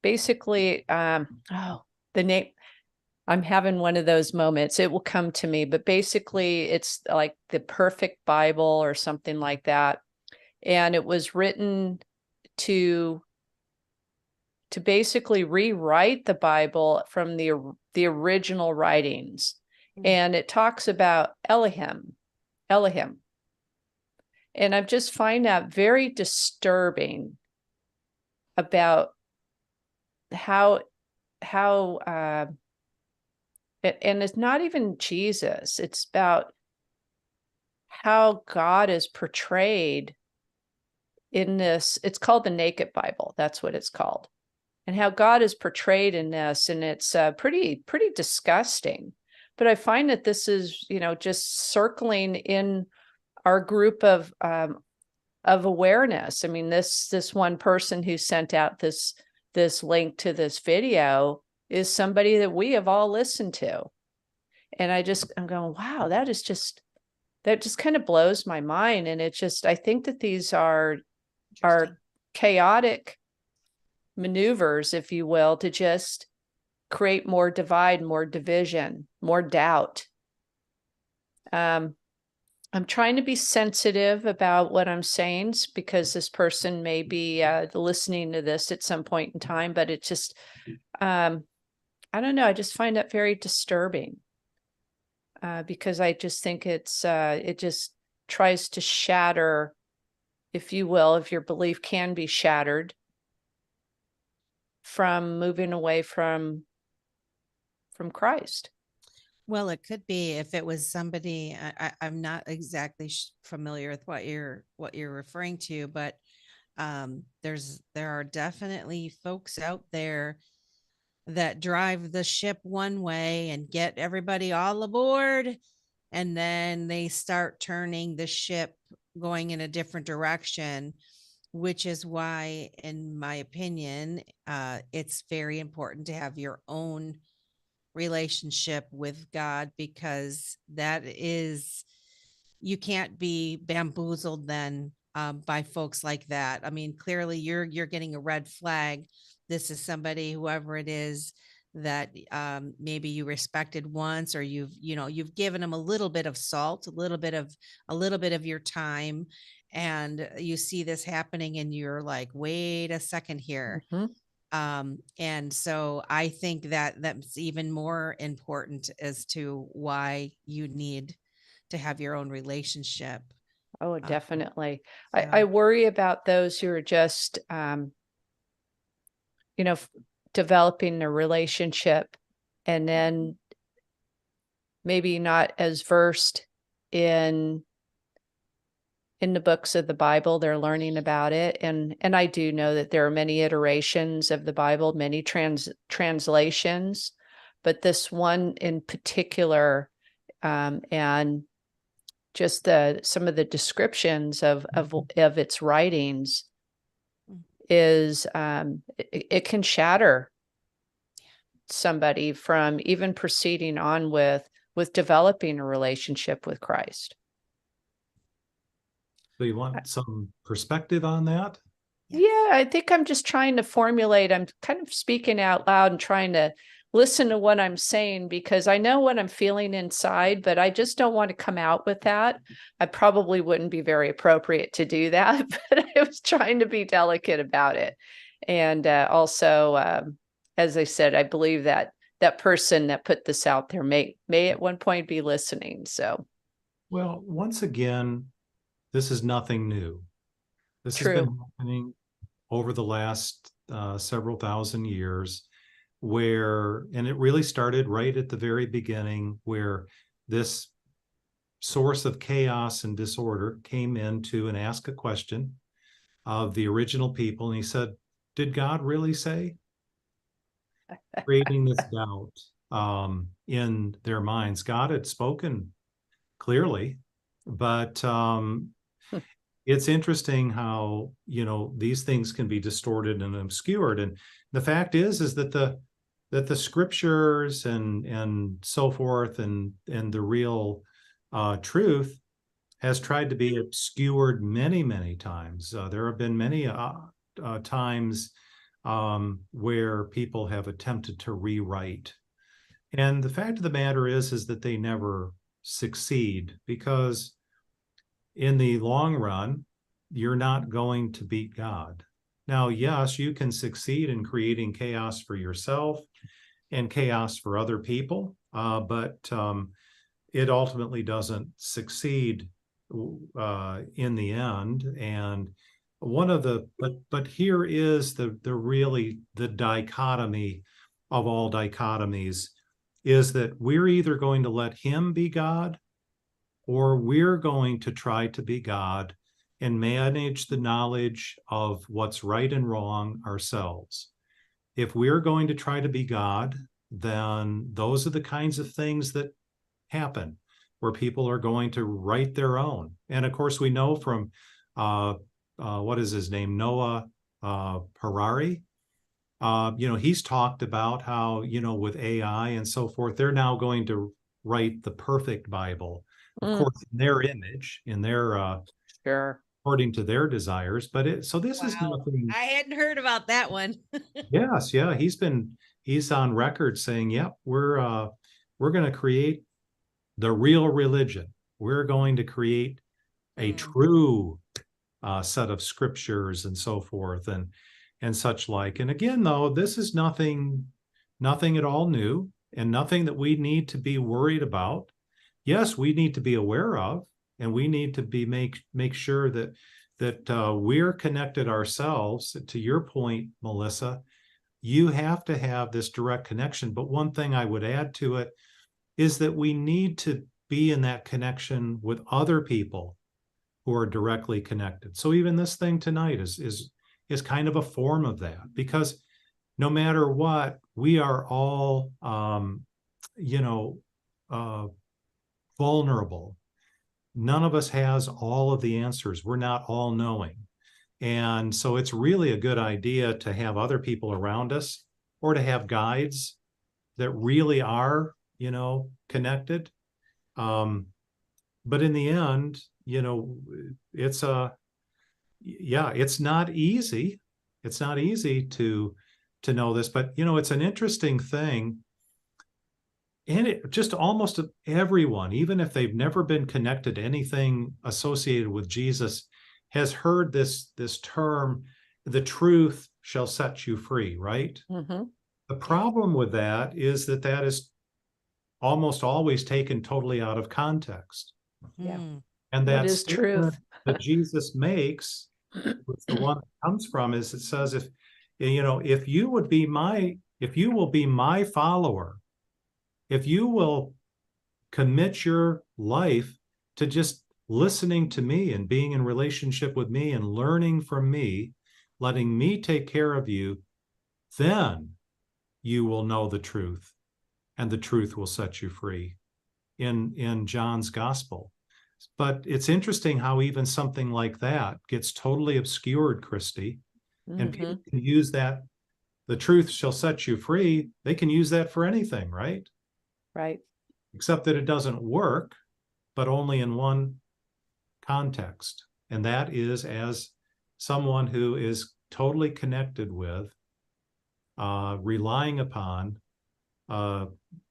basically, the name, I'm having one of those moments. It will come to me, but basically it's like the perfect Bible or something like that. And it was written to basically rewrite the Bible from the original writings. And it talks about Elohim. And I just find that very disturbing about how and it's not even Jesus. It's about how God is portrayed in this. It's called the Naked Bible. That's what it's called. And how God is portrayed in this. And it's pretty disgusting. But I find that this is, just circling in our group of awareness. I mean, this one person who sent out this this link to this video is somebody that we have all listened to. And I'm going, wow, that just kind of blows my mind. And I think that these are chaotic maneuvers, if you will, to just create more divide, more division, more doubt. I'm trying to be sensitive about what I'm saying because this person may be listening to this at some point in time, but it just, I don't know. I just find that very disturbing because I just think it just tries to shatter, if you will, if your belief can be shattered from moving away from Christ. Well, it could be if it was somebody. I'm not exactly familiar with what you're referring to, but there are definitely folks out there that drive the ship one way and get everybody all aboard, and then they start turning the ship going in a different direction, which is why, in my opinion, it's very important to have your own relationship with God, because you can't be bamboozled then by folks like that. I mean, clearly you're getting a red flag. This is somebody, whoever it is, that maybe you respected once, or you've given them a little bit of salt, a little bit of your time, and you see this happening and you're like, wait a second here. Mm-hmm. And so I think that's even more important as to why you need to have your own relationship. Oh, definitely. Yeah. I worry about those who are just, developing a relationship and then maybe not as versed in the books of the Bible. They're learning about it. And I do know that there are many iterations of the Bible, many translations, but this one in particular, and just some of the descriptions of its writings is, it can shatter somebody from even proceeding on with developing a relationship with Christ. So you want some perspective on that? Yeah, I think I'm just trying to formulate. I'm kind of speaking out loud and trying to listen to what I'm saying, because I know what I'm feeling inside, but I just don't want to come out with that. I probably wouldn't be very appropriate to do that, but I was trying to be delicate about it. And also, as I said, I believe that person that put this out there may at one point be listening. So, well, once again, this is nothing new. This True. has been happening over the last several thousand years, and it really started right at the very beginning, where this source of chaos and disorder came in to and asked a question of the original people. And he said, did God really say? Creating this doubt in their minds. God had spoken clearly, but it's interesting how, these things can be distorted and obscured. And the fact is that the scriptures and so forth and the real truth has tried to be obscured many, many times. There have been many times where people have attempted to rewrite. And the fact of the matter is that they never succeed, because in the long run, you're not going to beat God. Now, yes, you can succeed in creating chaos for yourself and chaos for other people, but it ultimately doesn't succeed in the end. And but here is the really the dichotomy of all dichotomies, is that we're either going to let him be God, or we're going to try to be God and manage the knowledge of what's right and wrong ourselves. If we're going to try to be God, then those are the kinds of things that happen, where people are going to write their own. And of course, we know from, what is his name? Noah Harari. He's talked about how, with AI and so forth, they're now going to write the perfect Bible, of course, in their image, in their Sure. according to their desires. But so this is Wow. nothing. I hadn't heard about that one. Yes, yeah, he's on record saying, "Yep, we're going to create the real religion. We're going to create a true set of scriptures and so forth and such like." And again, though, this is nothing at all new and nothing that we need to be worried about. Yes, we need to be aware of, and we need to be make sure that we're connected ourselves. To your point, Melissa, you have to have this direct connection. But one thing I would add to it is that we need to be in that connection with other people who are directly connected. So even this thing tonight is kind of a form of that, because no matter what, we are all vulnerable. None of us has all of the answers. We're not all knowing. And so it's really a good idea to have other people around us, or to have guides that really are, connected. But in the end, it's not easy. It's not easy to know this, but it's an interesting thing. And it just almost everyone, even if they've never been connected to anything associated with Jesus, has heard this term, the truth shall set you free, right? Mm-hmm. The problem with that is that is almost always taken totally out of context. Yeah. And What that is truth that Jesus makes, which the one that comes from, is it says, if you will be my follower, if you will commit your life to just listening to me and being in relationship with me and learning from me, letting me take care of you, then you will know the truth, and the truth will set you free, in John's gospel. But it's interesting how even something like that gets totally obscured, Christy, and people can use that, the truth shall set you free. They can use that for anything, right? Right. Except that it doesn't work, but only in one context. And that is as someone who is totally connected with, relying upon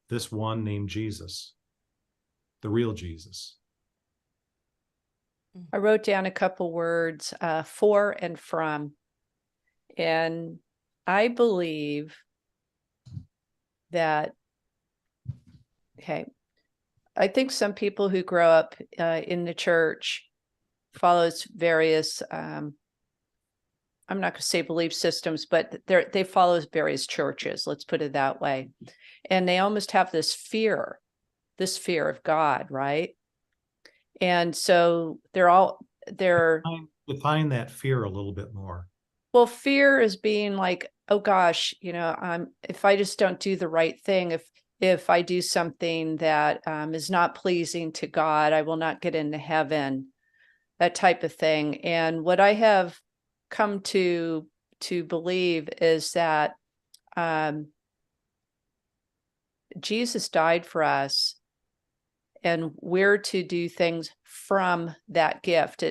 this one named Jesus, the real Jesus. I wrote down a couple words, for and from. And I believe that, I think some people who grow up in the church follows various, I'm not going to say belief systems, but they follow various churches, let's put it that way. And they almost have this fear of God, right? And so define that fear a little bit more. Well, fear is being like, oh gosh, if I just don't do the right thing, if I do something that is not pleasing to God, I will not get into heaven, that type of thing. And what I have come to believe is that Jesus died for us, and we're to do things from that gift.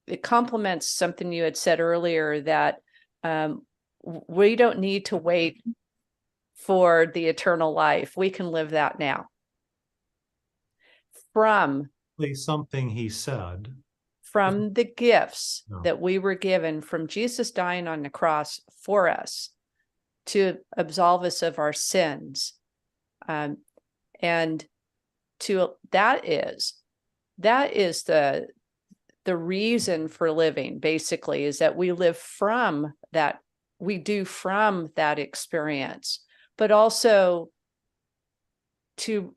It complements something you had said earlier, that we don't need to wait for the eternal life. We can live that now. From something he said. From the gifts that we were given from Jesus dying on the cross for us to absolve us of our sins. And that is the reason for living, basically, is that we live from that, we do from that experience, but also to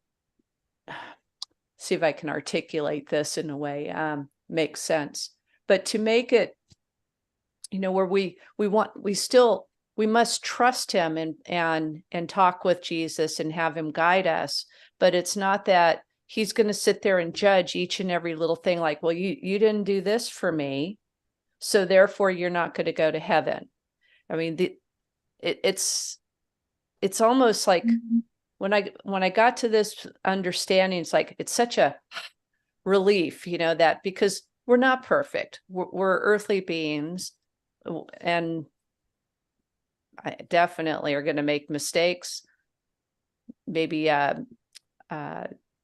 see if I can articulate this in a way makes sense, but to make it, where we must trust him and talk with Jesus and have him guide us. But it's not that he's going to sit there and judge each and every little thing, like, well, you didn't do this for me. so therefore you're not going to go to heaven. I mean, it's almost like when I got to this understanding, it's like, it's such a relief, that because we're not perfect, we're earthly beings, and I definitely are going to make mistakes, maybe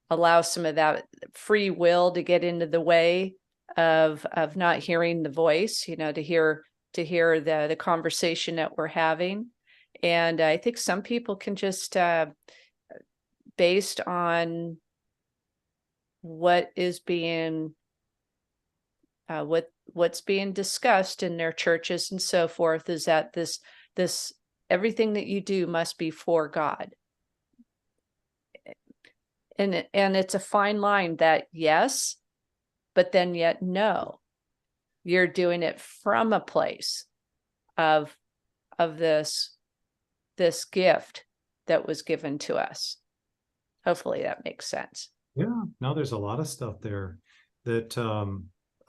allow some of that free will to get into the way of not hearing the voice, to hear the conversation that we're having. And I think some people can just based on what is being what's being discussed in their churches and so forth, is that this everything that you do must be for God. And it's a fine line that yes, but then yet no, you're doing it from a place of this gift that was given to us. Hopefully that makes sense. Yeah, no, there's a lot of stuff there that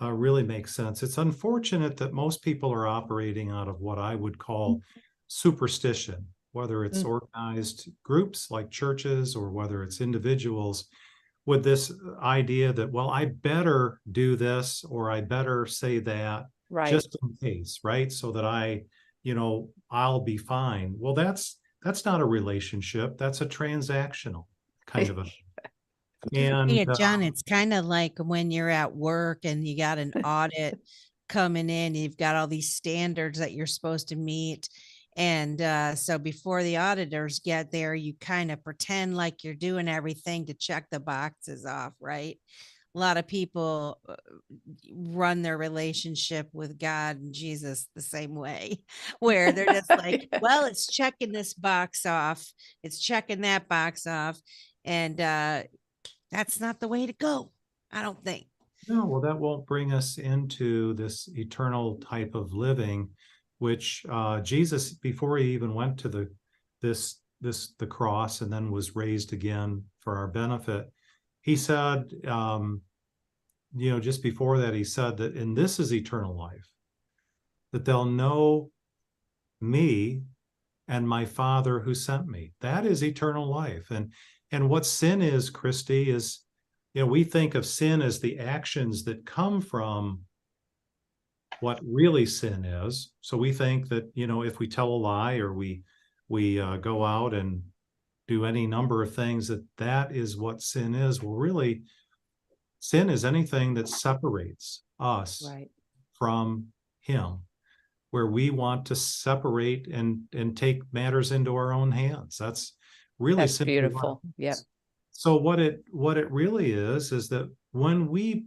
really makes sense. It's unfortunate that most people are operating out of what I would call superstition, whether it's organized groups like churches or whether it's individuals, with this idea that, well, I better do this or I better say that, Right. just in case, right? So that I'll be fine. Well, that's not a relationship. That's a transactional kind of a. And Yeah, John, it's kind of like when you're at work and you got an audit coming in, you've got all these standards that you're supposed to meet. And so before the auditors get there, you kind of pretend like you're doing everything to check the boxes off, right? A lot of people run their relationship with God and Jesus the same way, where they're just like, well, it's checking this box off, it's checking that box off. And that's not the way to go, I don't think. no, well, that won't bring us into this eternal type of living, which Jesus, before he even went to the cross and then was raised again for our benefit, he said, just before that, he said that, and this is eternal life, that they'll know me and my Father who sent me. That is eternal life. And what sin is, Christy, is, we think of sin as the actions that come from what really sin is. So we think that, if we tell a lie or we go out and do any number of things, that is what sin is. Well, really, sin is anything that separates us Right. from him, where we want to separate and take matters into our own hands. That's really Beautiful. Yeah. So what it really is that when we,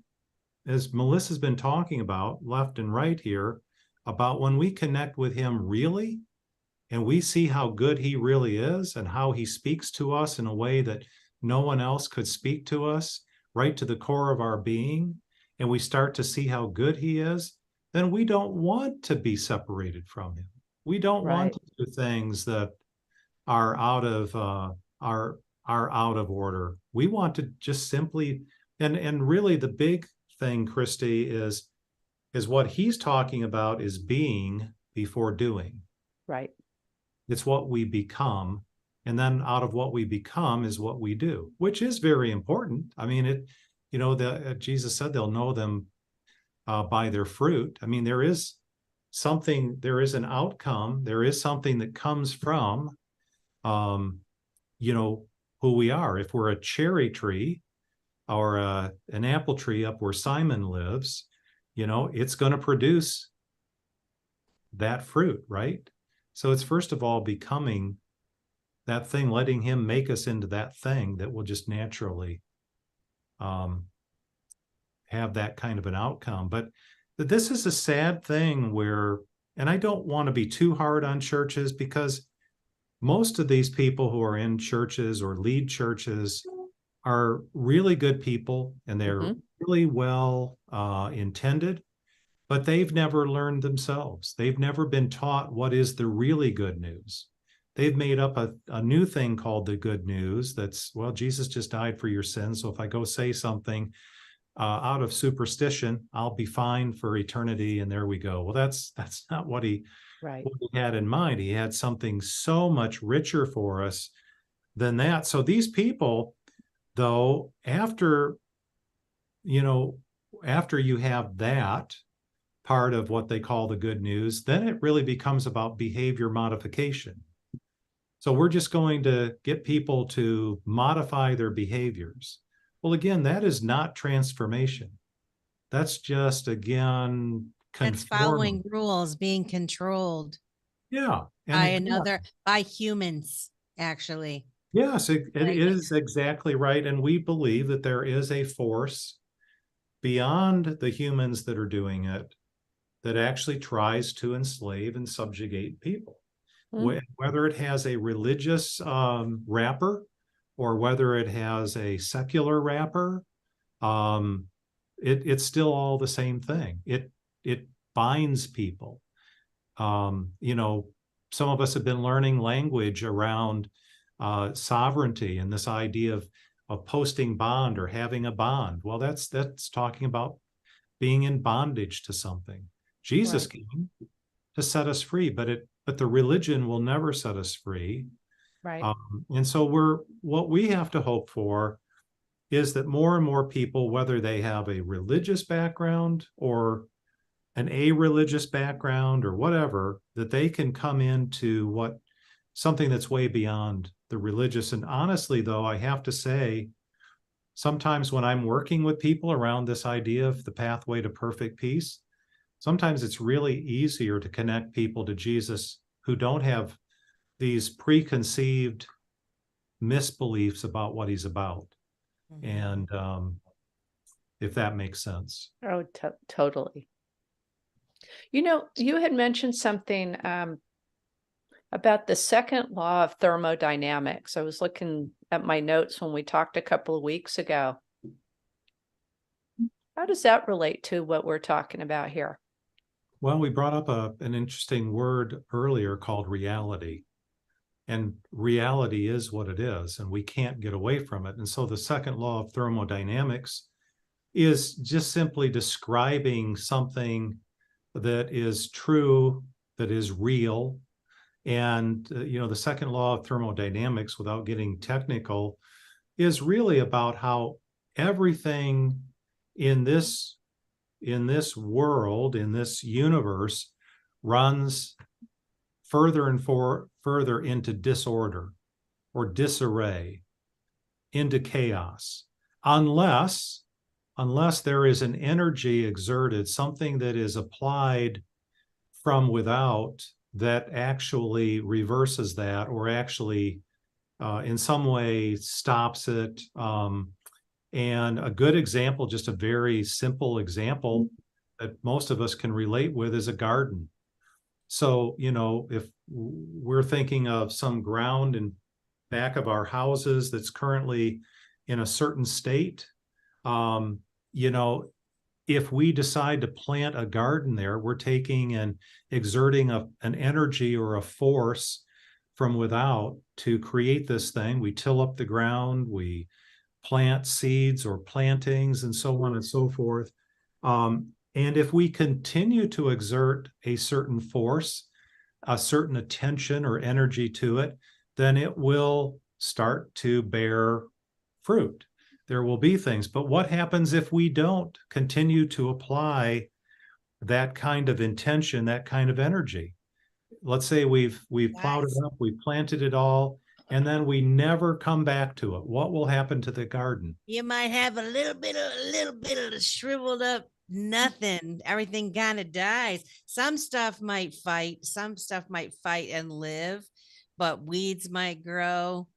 as Melissa's been talking about left and right here, about when we connect with him really, and we see how good he really is and how he speaks to us in a way that no one else could speak to us, right to the core of our being, and we start to see how good he is, then we don't want to be separated from him. We don't want to do things that are out of out of order. We want to just simply, and really the big thing, Christy, is what he's talking about is being before doing. Right. It's what we become, and then out of what we become is what we do, which is very important. I mean, Jesus said they'll know them by their fruit. I mean, there is an outcome, there is something that comes from, who we are. If we're a cherry tree or an apple tree up where Simon lives, it's going to produce that fruit, right? So it's first of all becoming that thing, letting him make us into that thing that will just naturally have that kind of an outcome. But this is a sad thing where, and I don't want to be too hard on churches, because most of these people who are in churches or lead churches are really good people, and they're really well intended, but they've never learned themselves. They've never been taught what is the really good news. They've made up a new thing called the good news. That's, well, Jesus just died for your sins, so if I go say something, out of superstition, I'll be fine for eternity, and there we go. Well, that's not what he had in mind. He had something so much richer for us than that. So these people, though, after you have that part of what they call the good news, then it really becomes about behavior modification. So we're just going to get people to modify their behaviors. Well, again, that is not transformation. That's just, again, That's following rules, being controlled. Yeah. By humans, actually. Yes, it is exactly right. And we believe that there is a force beyond the humans that are doing it that actually tries to enslave and subjugate people. Whether it has a religious wrapper or whether it has a secular wrapper, it's still all the same thing. It binds people. Some of us have been learning language around sovereignty and this idea of posting bond or having a bond. Well, that's talking about being in bondage to something. Jesus came to set us free, but the religion will never set us free. Right. And so what we have to hope for is that more and more people, whether they have a religious background or an a-religious background or whatever, that they can come into something that's way beyond the religious. And honestly, though, I have to say, sometimes when I'm working with people around this idea of the pathway to perfect peace, sometimes it's really easier to connect people to Jesus who don't have these preconceived misbeliefs about what he's about. And if that makes sense. Oh, totally. You had mentioned something about the second law of thermodynamics. I was looking at my notes when we talked a couple of weeks ago. How does that relate to what we're talking about here? Well, we brought up an interesting word earlier called reality. And reality is what it is, and we can't get away from it. And so the second law of thermodynamics is just simply describing something that is true, that is real. And, the second law of thermodynamics, without getting technical, is really about how everything in this world, in this universe, runs further and further into disorder or disarray, into chaos, unless there is an energy exerted, something that is applied from without that actually reverses that, or actually in some way stops it. And a good example, just a very simple example that most of us can relate with, is a garden. So, if we're thinking of some ground in back of our houses that's currently in a certain state, if we decide to plant a garden there, we're taking and exerting an energy or a force from without to create this thing. We till up the ground, we plant seeds or plantings and so on and so forth. And if we continue to exert a certain force, a certain attention or energy to it, then it will start to bear fruit. There will be things. But what happens if we don't continue to apply that kind of intention, that kind of energy? Let's say we've plowed it up, we've planted it all, and then we never come back to it. What will happen to the garden? You might have a little bit of shriveled up nothing. Everything kind of dies. Some stuff might fight and live, but weeds might grow,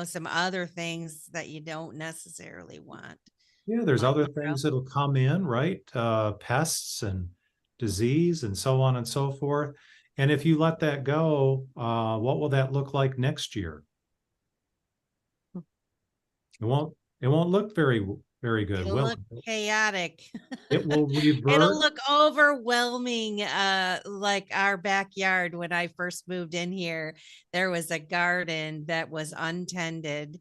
some other things that you don't necessarily want. Yeah, there's other things that'll come in, right? Pests and disease and so on and so forth. And if you let that go, what will that look like next year? It won't look very, very good. It'll look chaotic. It will revert. It'll look overwhelming. Like our backyard, when I first moved in here, there was a garden that was untended.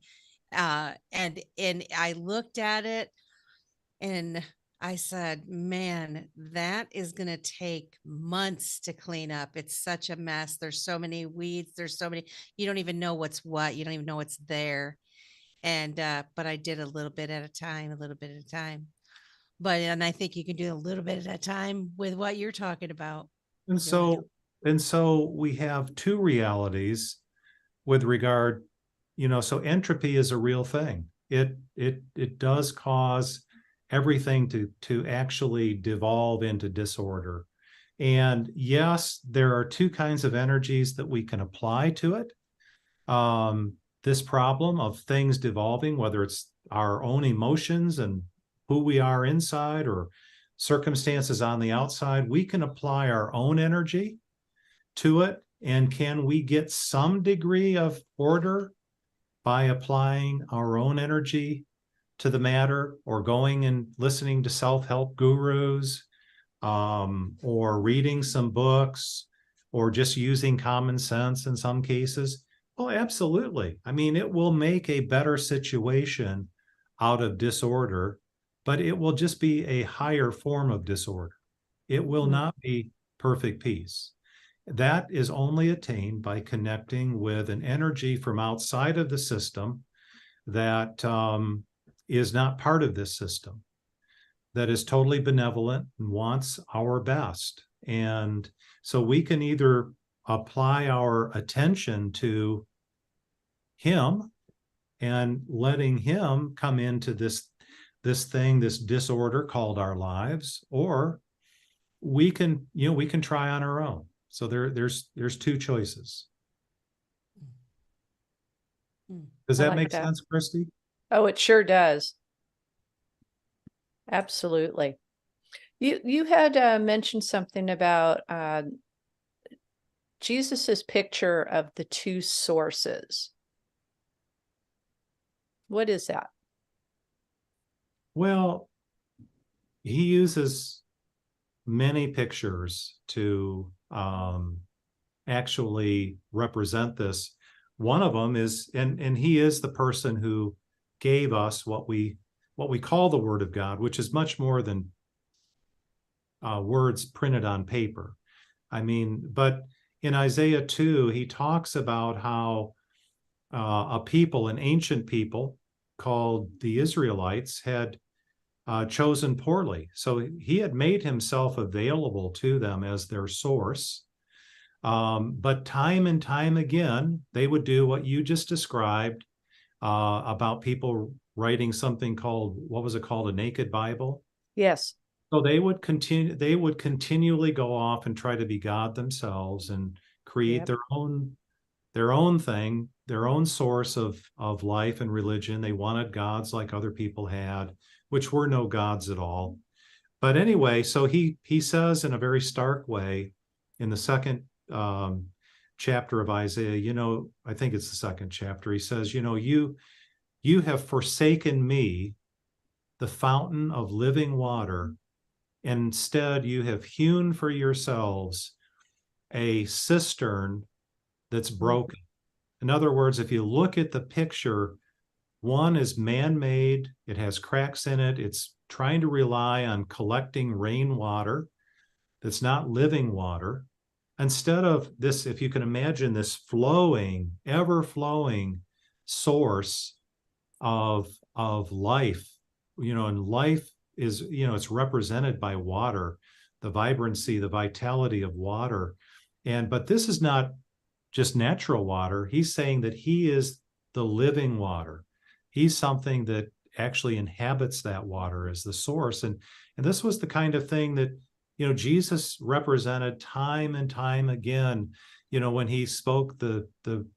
And I looked at it And I said, man, that is going to take months to clean up. It's such a mess. There's so many weeds. There's so many, you don't even know what's what. You don't even know what's there. And, but I did a little bit at a time, a little bit at a time. But, and I think you can do a little bit at a time with what you're talking about. And You really so, and so we have two realities with regard, so entropy is a real thing. It does cause everything to actually devolve into disorder. And yes, there are two kinds of energies that we can apply to it. This problem of things devolving, whether it's our own emotions and who we are inside or circumstances on the outside, we can apply our own energy to it. And can we get some degree of order by applying our own energy to the matter, or going and listening to self-help gurus, or reading some books, or just using common sense in some cases? Well, absolutely. I mean, it will make a better situation out of disorder, but it will just be a higher form of disorder. It will not be perfect peace. That is only attained by connecting with an energy from outside of the system that is not part of this system, that is totally benevolent and wants our best. And so we can either apply our attention to him and letting him come into this thing, this disorder called our lives, or we can try on our own. So there's two choices. Does that make sense, Christy? Oh, it sure does. Absolutely. You had mentioned something about Jesus's picture of the two sources. What is that? Well, he uses many pictures to actually represent this. One of them is, and he is the person who gave us what we call the Word of God, which is much more than words printed on paper. I mean, but in Isaiah 2, he talks about how a people, an ancient people called the Israelites, had chosen poorly. So he had made himself available to them as their source. But time and time again, they would do what you just described about people writing something called, what was it called, a naked Bible? Yes. So they would continually go off and try to be God themselves and create their own thing, their own source of life and religion. They wanted gods like other people had, which were no gods at all. But anyway, so he says in a very stark way in the second chapter of Isaiah, I think it's the second chapter, he says, you have forsaken me, the fountain of living water, and instead you have hewn for yourselves a cistern that's broken. In other words, if you look at the picture, one is man-made, it has cracks in it, it's trying to rely on collecting rainwater that's not living water. Instead of this, if you can imagine this flowing, ever-flowing source of life, and life is, it's represented by water, the vibrancy, the vitality of water. But this is not just natural water. He's saying that he is the living water. He's something that actually inhabits that water as the source. And this was the kind of thing that, Jesus represented time and time again, when he spoke the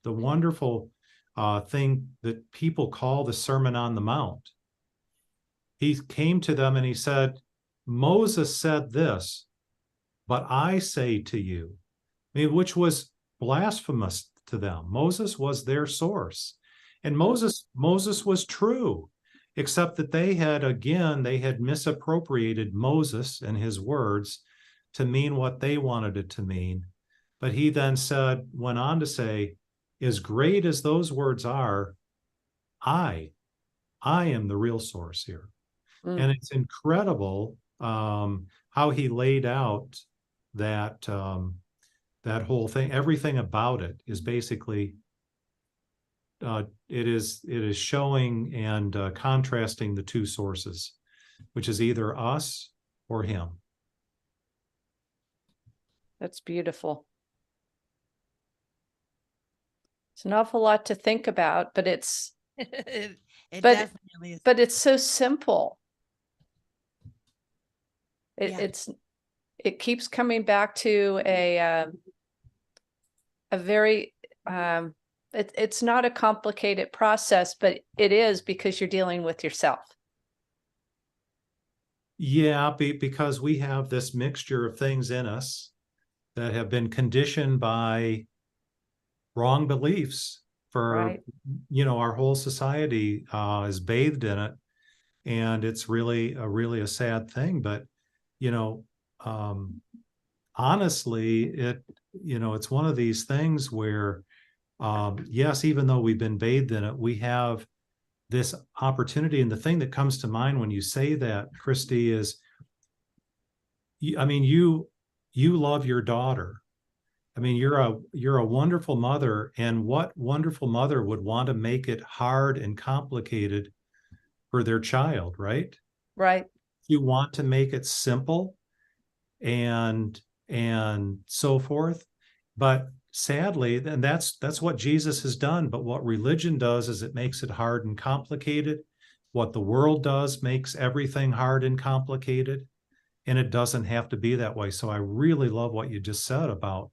wonderful thing that people call the Sermon on the Mount. He came to them and he said, Moses said this, but I say to you, which was blasphemous to them. Moses was their source. And Moses was true, except that they had misappropriated Moses and his words to mean what they wanted it to mean. But he then went on to say, as great as those words are, I am the real source here. And it's incredible how he laid out that that whole thing. Everything about it is basically it is showing and contrasting the two sources, which is either us or him. That's beautiful. It's an awful lot to think about, but It But- definitely is. but it's so simple. Yeah. It keeps coming back to a very it's not a complicated process, but it is because you're dealing with yourself. Yeah, because we have this mixture of things in us that have been conditioned by wrong beliefs for, Right. our whole society is bathed in it. And it's really a sad thing. But, honestly, it's one of these things where, yes, even though we've been bathed in it, we have this opportunity. And the thing that comes to mind when you say that, Christy, is, you love your daughter. I mean, you're a wonderful mother, and what wonderful mother would want to make it hard and complicated for their child, right? Right. You want to make it simple and so forth. But sadly, and that's what Jesus has done. But what religion does is it makes it hard and complicated. What the world does makes everything hard and complicated. And it doesn't have to be that way. So I really love what you just said about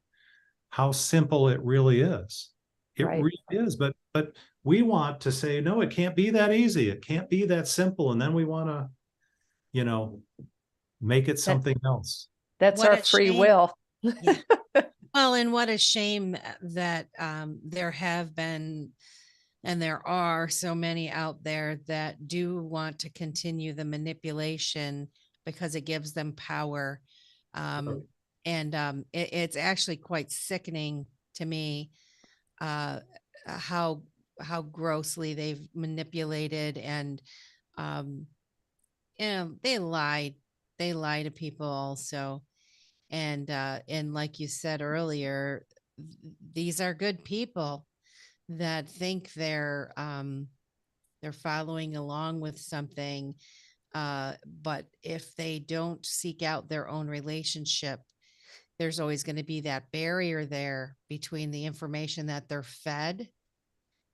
how simple it really is. It Right. really is. But we want to say, no, it can't be that easy. It can't be that simple. And then we want to, make it something else. That's What our a free shame. will. Yeah. Well, and what a shame that there have been, and there are so many out there that do want to continue the manipulation because it gives them power. It's actually quite sickening to me how grossly they've manipulated and they lie to people also. And like you said earlier, these are good people that think they're following along with something, but if they don't seek out their own relationship, there's always going to be that barrier there between the information that they're fed,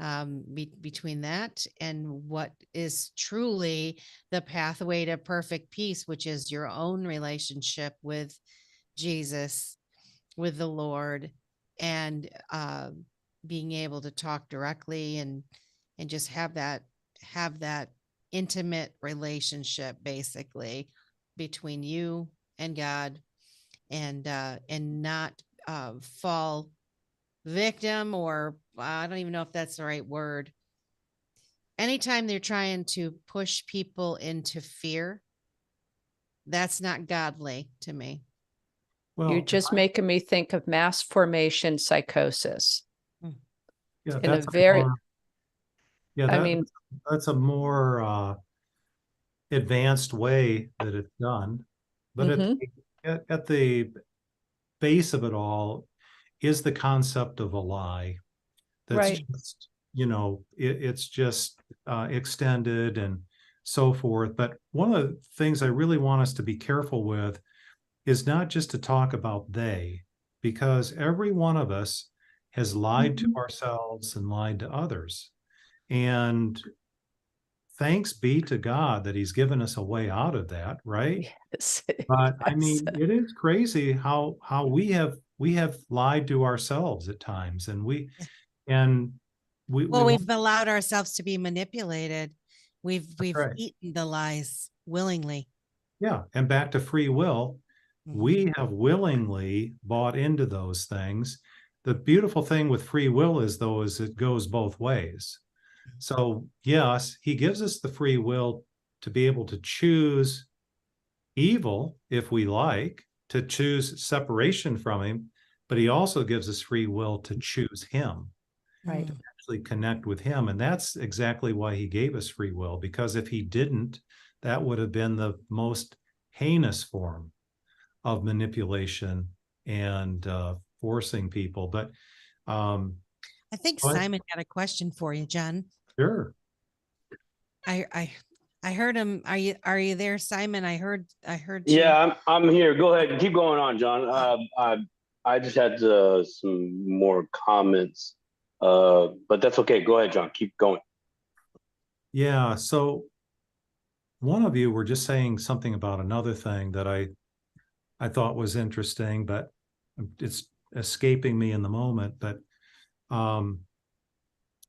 between that and what is truly the pathway to perfect peace, which is your own relationship with Jesus, with the Lord, and being able to talk directly and just have that intimate relationship basically between you and God, and not fall victim, or I don't even know if that's the right word. Anytime they're trying to push people into fear, that's not godly to me. Well, You're just making me think of mass formation psychosis. yeah, in a that's very- more, yeah, I mean, that's a more advanced way that it's done. But Mhm. at the base of it all is the concept of a lie. That's Right. just, it's just extended and so forth. But one of the things I really want us to be careful with is not just to talk about they, because every one of us has lied to ourselves and lied to others. And thanks be to God that he's given us a way out of that, right? Yes. But I Yes. mean, it is crazy how we have lied to ourselves at times, and we We've allowed ourselves to be manipulated. We've right. eaten the lies willingly. Yeah, and back to free will, Mhm. we have willingly bought into those things. The beautiful thing with free will is it goes both ways. So yes, he gives us the free will to be able to choose evil if we like, to choose separation from him, but he also gives us free will to choose him, Right. to actually connect with him. And that's exactly why he gave us free will, because if he didn't, that would have been the most heinous form of manipulation and forcing people. But I think Simon got a question for you, John. sure. I heard him. Are you there, Simon? I heard Yeah, I'm here. Go ahead. Keep going on, John. I just had some more comments, but that's okay. Go ahead, John. Keep going. Yeah. So one of you were just saying something about another thing that I thought was interesting, but it's escaping me in the moment. But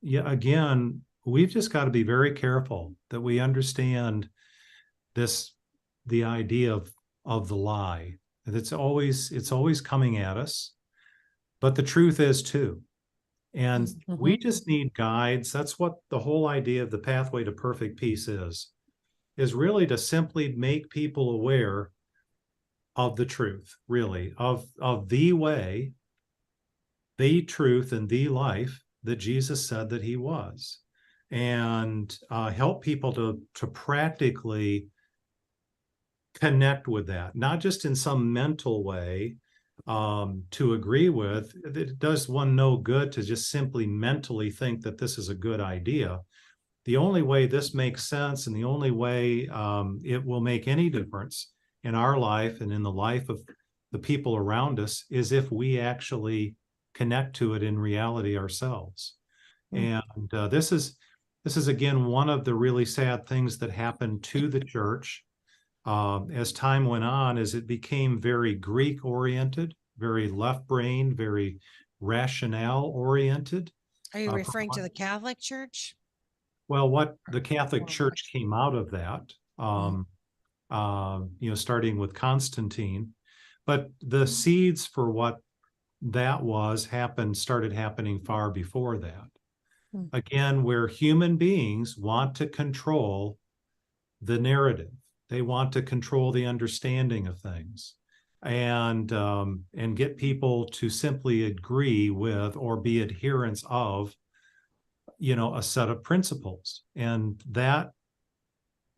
yeah, again, we've just got to be very careful that we understand the idea of the lie. It's always coming at us, but the truth is too. And we just need guides. That's what the whole idea of the pathway to perfect peace is really to simply make people aware of the truth, really, of the way, the truth, and the life that Jesus said that he was, and help people to practically connect with that, not just in some mental way to agree with. It does one no good to just simply mentally think that this is a good idea. The only way this makes sense, and the only way it will make any difference in our life and in the life of the people around us, is if we actually connect to it in reality ourselves. And this is again one of the really sad things that happened to the church as time went on, as it became very Greek oriented, very left brain, very rationale oriented. Are you referring to the Catholic Church? Well, what the Catholic Church came out of that, starting with Constantine, but the seeds for what that started happening far before that. Again, where human beings want to control the narrative, they want to control the understanding of things, and get people to simply agree with or be adherents of a set of principles. And that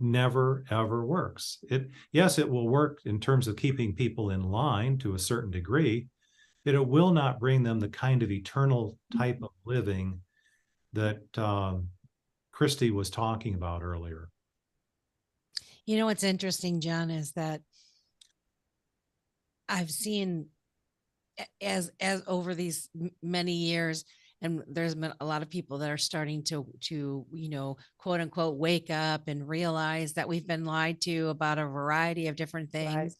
never ever works. Yes, it will work in terms of keeping people in line to a certain degree, but it will not bring them the kind of eternal type of living that Christy was talking about earlier. You know what's interesting, John, is that I've seen as over these many years, and there's been a lot of people that are starting to quote unquote wake up and realize that we've been lied to about a variety of different things.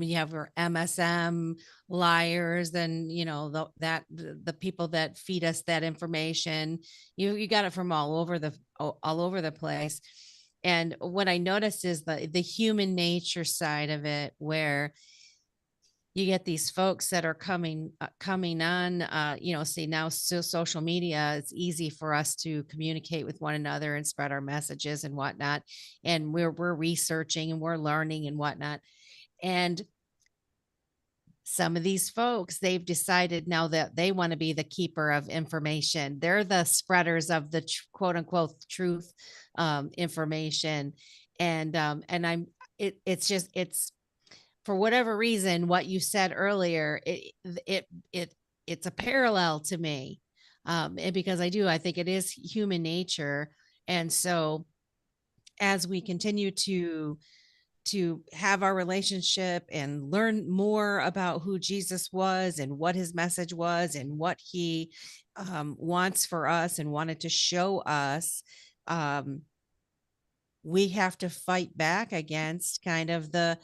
You have your MSM liars, and the people that feed us that information. You got it from all over the place. And what I noticed is the human nature side of it, where you get these folks that are coming on, say now social media, it's easy for us to communicate with one another and spread our messages and whatnot. And we're researching and we're learning and whatnot. And some of these folks, they've decided now that they want to be the keeper of information. They're the spreaders of the quote unquote truth information. And it's for whatever reason, what you said earlier, it's a parallel to me. And because I think it is human nature. And so as we continue to have our relationship and learn more about who Jesus was and what his message was and what he wants for us and wanted to show us, we have to fight back against kind of the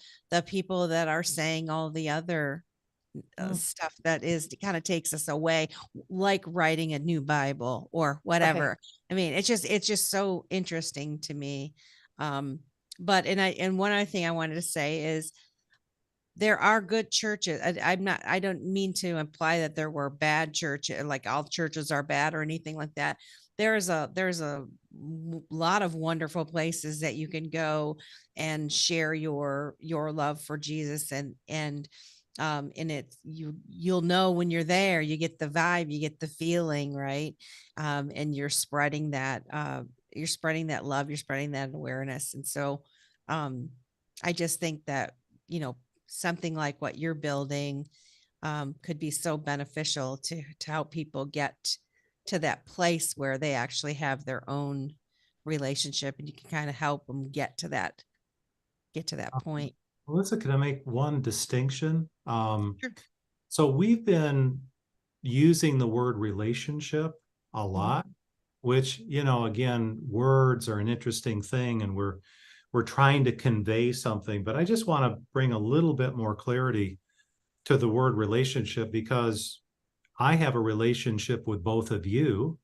people that are saying all the other stuff that kind of takes us away, like writing a new Bible or whatever. Okay. I mean, it's just so interesting to me. But one other thing I wanted to say is there are good churches. I don't mean to imply that there were bad churches, like all churches are bad or anything like that. There's a lot of wonderful places that you can go and share your love for Jesus, and it you'll know when you're there, you get the vibe, you get the feeling, right? And you're spreading that love, you're spreading that awareness. And so I just think that, something like what you're building could be so beneficial to help people get to that place where they actually have their own relationship, and you can kind of help them get to that point. Melissa, can I make one distinction? Sure. So we've been using the word relationship a Mm-hmm. lot, which, again, words are an interesting thing, and we're trying to convey something, but I just want to bring a little bit more clarity to the word relationship, because I have a relationship with both of you,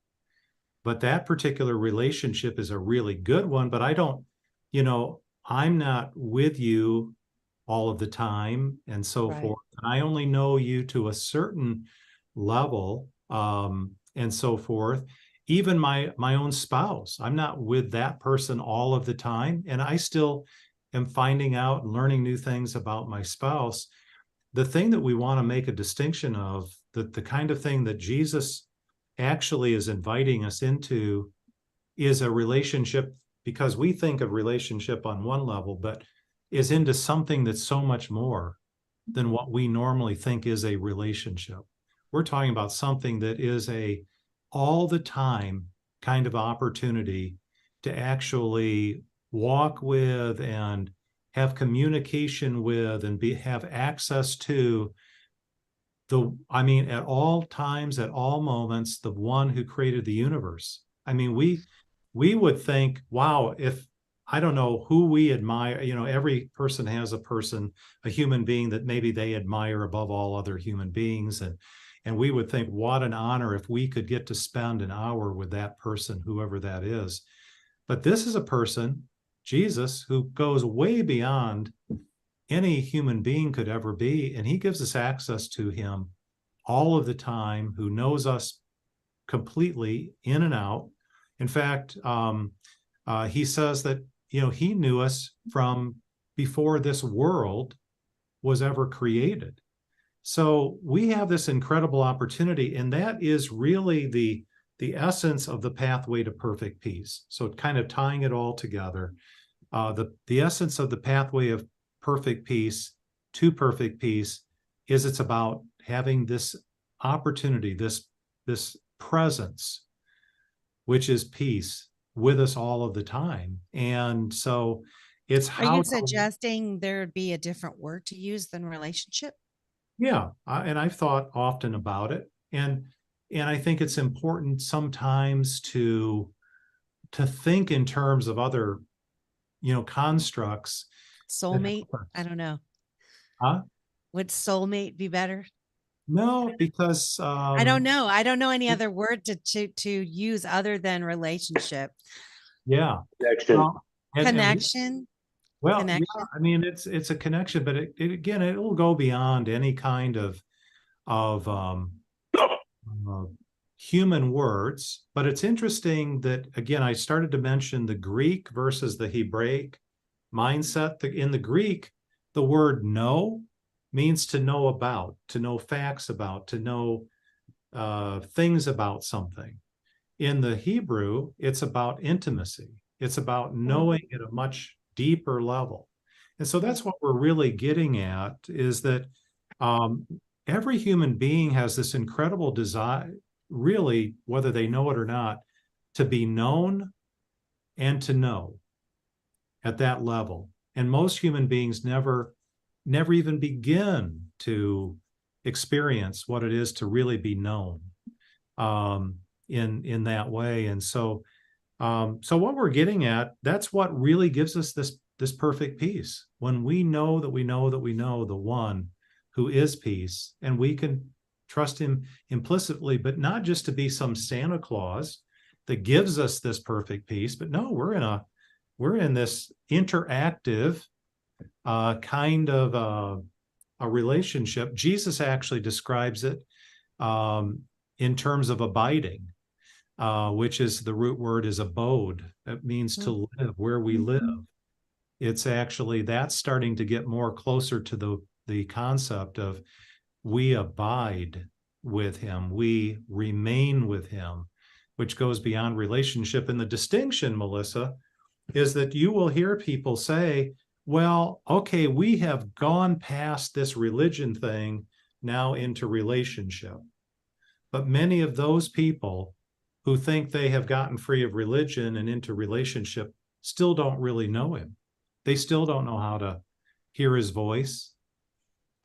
but that particular relationship is a really good one, but I don't, I'm not with you all of the time and so Right. forth. And I only know you to a certain level, and so forth. Even my own spouse, I'm not with that person all of the time, and I still am finding out and learning new things about my spouse. The thing that we want to make a distinction of, the kind of thing that Jesus actually is inviting us into, is a relationship, because we think of relationship on one level, but is into something that's so much more than what we normally think is a relationship. We're talking about something that is a all the time kind of opportunity to actually walk with and have communication with and have access to at all times, at all moments, the one who created the universe. We would think, wow, if I don't know who we admire, every person has a human being that maybe they admire above all other human beings. And we would think, what an honor if we could get to spend an hour with that person, whoever that is. But this is a person, Jesus, who goes way beyond any human being could ever be. And he gives us access to him all of the time, who knows us completely in and out. In fact, he says that, he knew us from before this world was ever created. So we have this incredible opportunity, and that is really the essence of the pathway to perfect peace. So kind of tying it all together, the essence of the pathway of perfect peace to perfect peace is it's about having this opportunity, this presence, which is peace, with us all of the time. And so it's Are you suggesting there'd be a different word to use than relationship? Yeah, and I've thought often about it, and I think it's important sometimes to think in terms of other, constructs. Soulmate? I don't know. Huh? Would soulmate be better? No, because I don't know. I don't know any other word to use other than relationship. Yeah. Connection. Connection. Well, Connection. yeah, it's a connection, but again, it will go beyond any kind of human words. But it's interesting that, again, I started to mention the Greek versus the Hebraic mindset. In the Greek, the word know means to know about, to know facts about, to know things about something. In the Hebrew, it's about intimacy. It's about knowing at a much deeper level. And so that's what we're really getting at, is that every human being has this incredible desire, really, whether they know it or not, to be known and to know at that level. And most human beings never even begin to experience what it is to really be known in that way. And so what we're getting at, that's what really gives us this perfect peace, when we know that we know that we know the one who is peace, and we can trust him implicitly, but not just to be some Santa Claus that gives us this perfect peace, but no, we're in this interactive kind of a relationship. Jesus actually describes it in terms of abiding, which is, the root word is abode. That means to live, where we live. It's actually, that's starting to get more closer to the concept of we abide with him, we remain with him, which goes beyond relationship. And the distinction, Melissa, is that you will hear people say, well, okay, we have gone past this religion thing now into relationship. But many of those people who think they have gotten free of religion and into relationship still don't really know him. They still don't know how to hear his voice.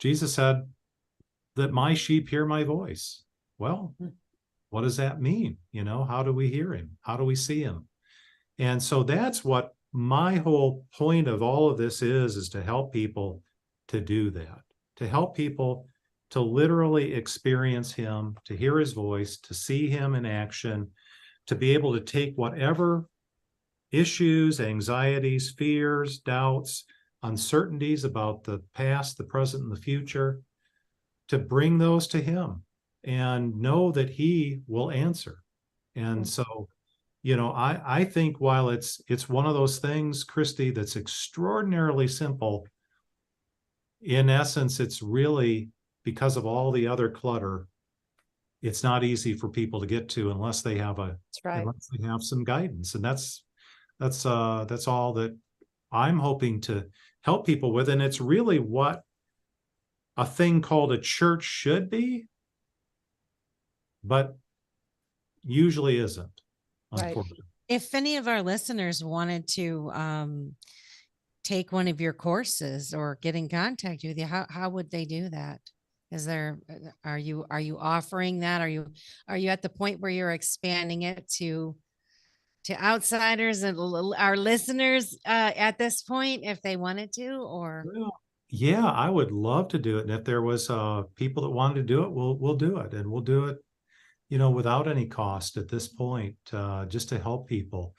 Jesus said that my sheep hear my voice. Well, what does that mean? You know, how do we hear him? How do we see him? And so that's what my whole point of all of this is to help people to do that, to help people to literally experience him, to hear his voice, to see him in action, to be able to take whatever issues, anxieties, fears, doubts, uncertainties about the past, the present, and the future, to bring those to him and know that he will answer. And so, you know, I think while it's one of those things, Christy, that's extraordinarily simple, in essence, it's really, because of all the other clutter, it's not easy for people to get to unless they have unless they have some guidance. And that's all that I'm hoping to help people with. And it's really what a thing called a church should be, but usually isn't, unfortunately. If any of our listeners wanted to take one of your courses or get in contact with you, how would they do that? Are you offering that? Are you at the point where you're expanding it to outsiders and our listeners at this point, if they wanted to? Or Well, yeah, I would love to do it. And if there was people that wanted to do it, we'll do it. And we'll do it, you know, without any cost at this point, just to help people.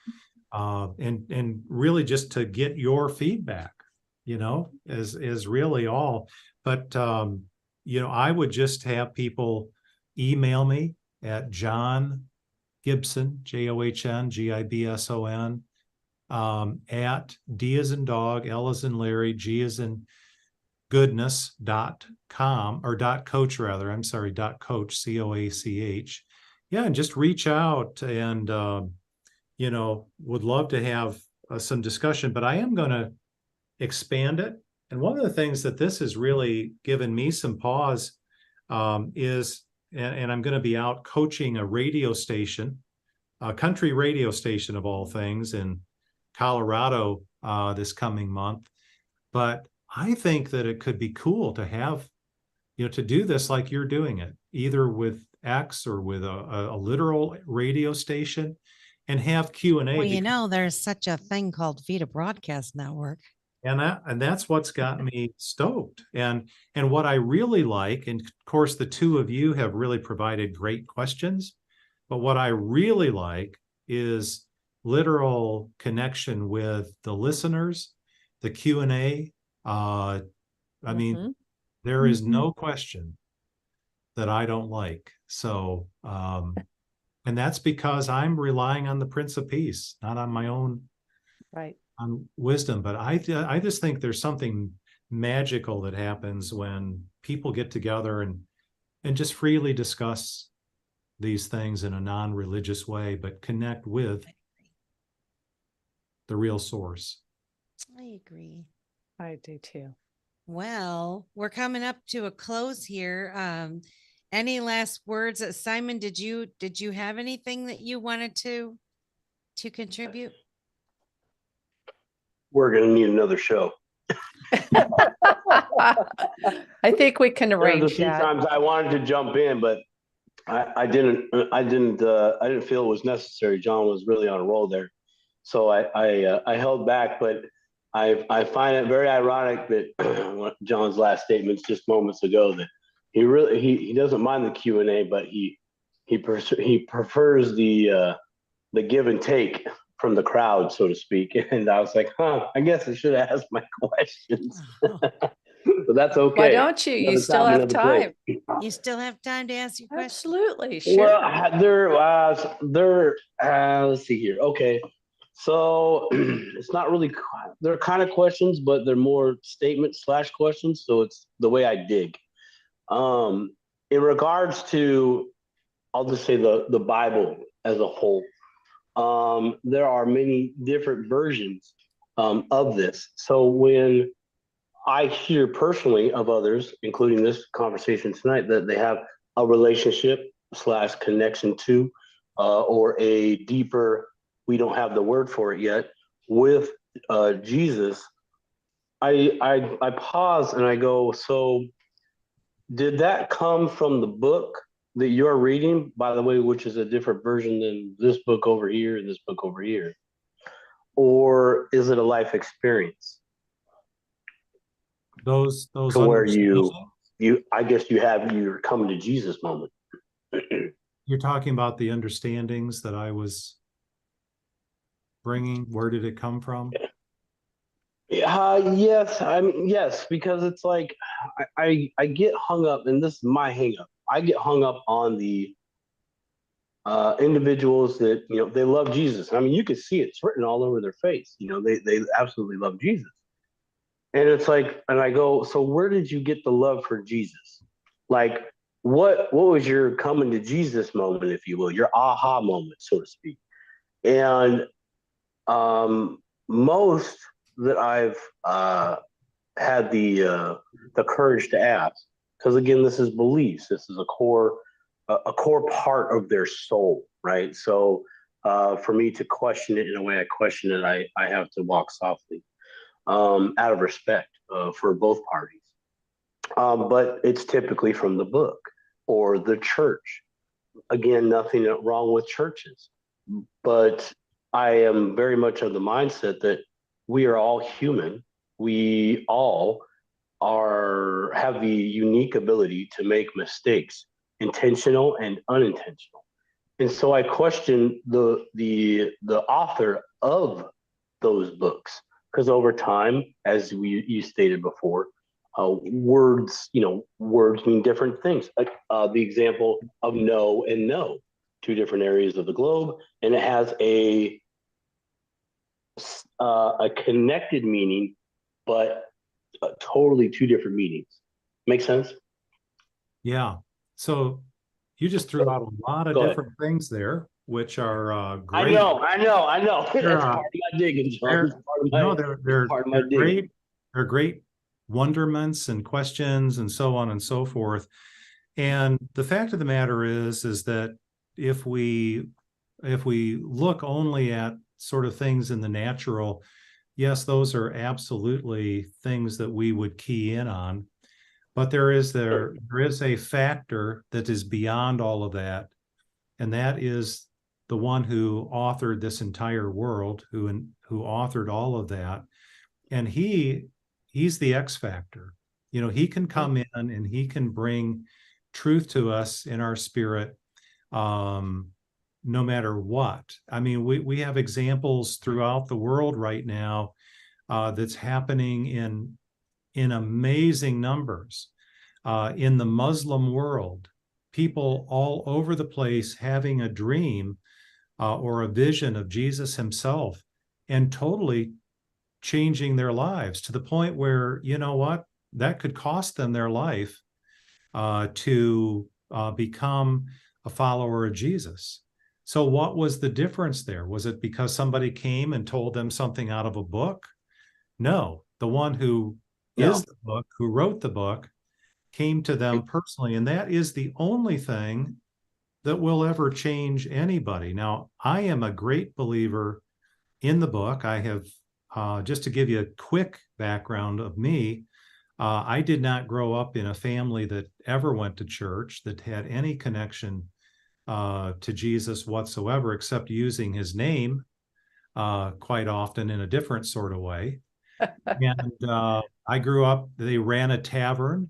And really just to get your feedback, you know, is really all. But you know, I would just have people email me at John Gibson, JohnGibson, at D as in dog, L as in Larry, G as in goodness.com, or .coach rather, I'm sorry, .coach, COACH. Yeah, and just reach out and, you know, would love to have some discussion, but I am going to expand it. And one of the things that this has really given me some pause is, and I'm going to be out coaching a radio station, a country radio station of all things, in Colorado this coming month. But I think that it could be cool to have, you know, to do this like you're doing it, either with X or with a literal radio station, and have Q&A. Well, you know, there's such a thing called Vita Broadcast Network. And that's what's got me stoked. And what I really like, and of course, the two of you have really provided great questions, but what I really like is literal connection with the listeners, the Q&A. I mean, there is no question that I don't like. So, and that's because I'm relying on the Prince of Peace, not on my own on wisdom. But I just think there's something magical that happens when people get together and just freely discuss these things in a non-religious way, but connect with the real source. I agree. I do too. Well, we're coming up to a close here. Any last words? Simon, did you have anything that you wanted to contribute? We're going to need another show. I think we can arrange There's a few that. times I wanted to jump in, but I didn't feel it was necessary. John was really on a roll there, so I held back. But I find it very ironic that John's last statements just moments ago, that he doesn't mind the Q&A, but he prefers the give and take from the crowd, so to speak. And I was like, I guess I should have asked my questions. But that's okay. Why don't you? You still have time. You still have time to ask your questions. Absolutely. Sure. Well, let's see here. Okay. So it's not really, they're kind of questions, but they're more statements / questions. So it's the way I dig. In regards to, I'll just say the Bible as a whole. there are many different versions of this. So when I hear personally of others, including this conversation tonight, that they have a relationship slash connection to, or a deeper, we don't have the word for it yet, with Jesus, I pause and I go, so did that come from the book that you're reading, by the way, which is a different version than this book over here and this book over here? Or is it a life experience Those to where understandings. I guess you have your coming to Jesus moment? You're talking about the understandings that I was bringing. Where did it come from? Yes, I mean, yes, because it's like I get hung up, and this is my hang up. I get hung up on the individuals that, they love Jesus. I mean, you can see it's written all over their face. They absolutely love Jesus. And it's like, and I go, so where did you get the love for Jesus? Like, what was your coming to Jesus moment, if you will, your aha moment, so to speak? And most that I've had the courage to ask, because again, this is beliefs. This is a core part of their soul, right? So for me to question it in a way I question it, I have to walk softly, out of respect for both parties. But it's typically from the book or the church. Again, nothing wrong with churches, but I am very much of the mindset that we are all human. We all have the unique ability to make mistakes, intentional and unintentional. And so I question the author of those books, because over time, as you stated before, words mean different things. Like the example of no and no, two different areas of the globe, and it has a connected meaning, but totally two different meanings. Make sense? Yeah. So you just threw out a lot of Go different things there, which are I great. know. That's They're, part of my digging, John. That's part of my, no, they're part of my digging. great. They're great wonderments and questions and so on and so forth. And the fact of the matter is that if we look only at sort of things in the natural, yes, those are absolutely things that we would key in on. But there is a factor that is beyond all of that, and that is the one who authored this entire world, who authored all of that, and he's the X factor. He can come in and he can bring truth to us in our spirit, no matter what. I mean, we have examples throughout the world right now that's happening in amazing numbers. In the Muslim world, people all over the place having a dream or a vision of Jesus himself and totally changing their lives to the point where, that could cost them their life to become a follower of Jesus. So what was the difference there? Was it because somebody came and told them something out of a book? No, the one who is the book, who wrote the book, came to them personally. And that is the only thing that will ever change anybody. Now, I am a great believer in the book. I have, just to give you a quick background of me, I did not grow up in a family that ever went to church, that had any connection to Jesus whatsoever, except using his name quite often in a different sort of way. And I grew up, they ran a tavern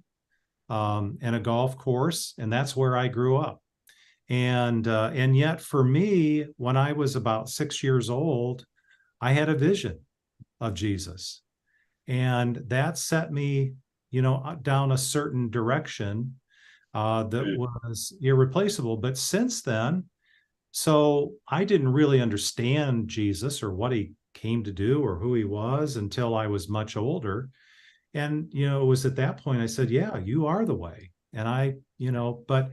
and a golf course, and that's where I grew up. And yet for me, when I was about 6 years old, I had a vision of Jesus, and that set me, down a certain direction that was irreplaceable. But since then, so I didn't really understand Jesus or what he came to do or who he was until I was much older. And, it was at that point I said, yeah, you are the way. And but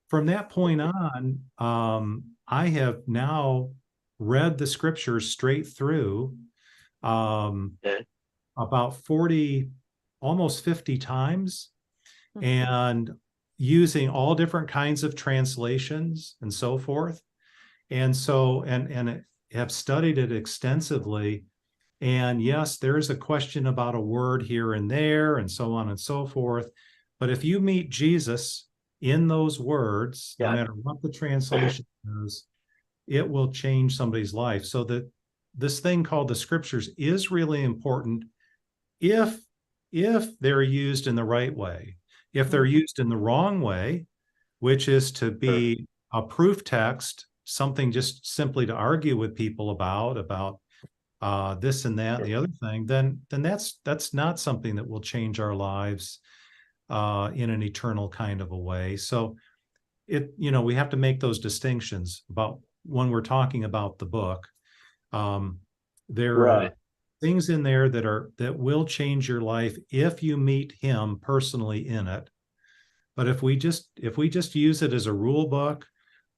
from that point on, I have now read the scriptures straight through about 40, almost 50 times, and using all different kinds of translations and so forth. And so, and have studied it extensively. And yes, there's a question about a word here and there and so on and so forth. But if you meet Jesus in those words, no matter what the translation is, it will change somebody's life. So that this thing called the scriptures is really important if they're used in the right way. If they're used in the wrong way, which is to be a proof text, something just simply to argue with people about this and that and the other thing, then that's not something that will change our lives in an eternal kind of a way. So we have to make those distinctions about when we're talking about the book. There are things in there that will change your life if you meet him personally in it. But if we just use it as a rule book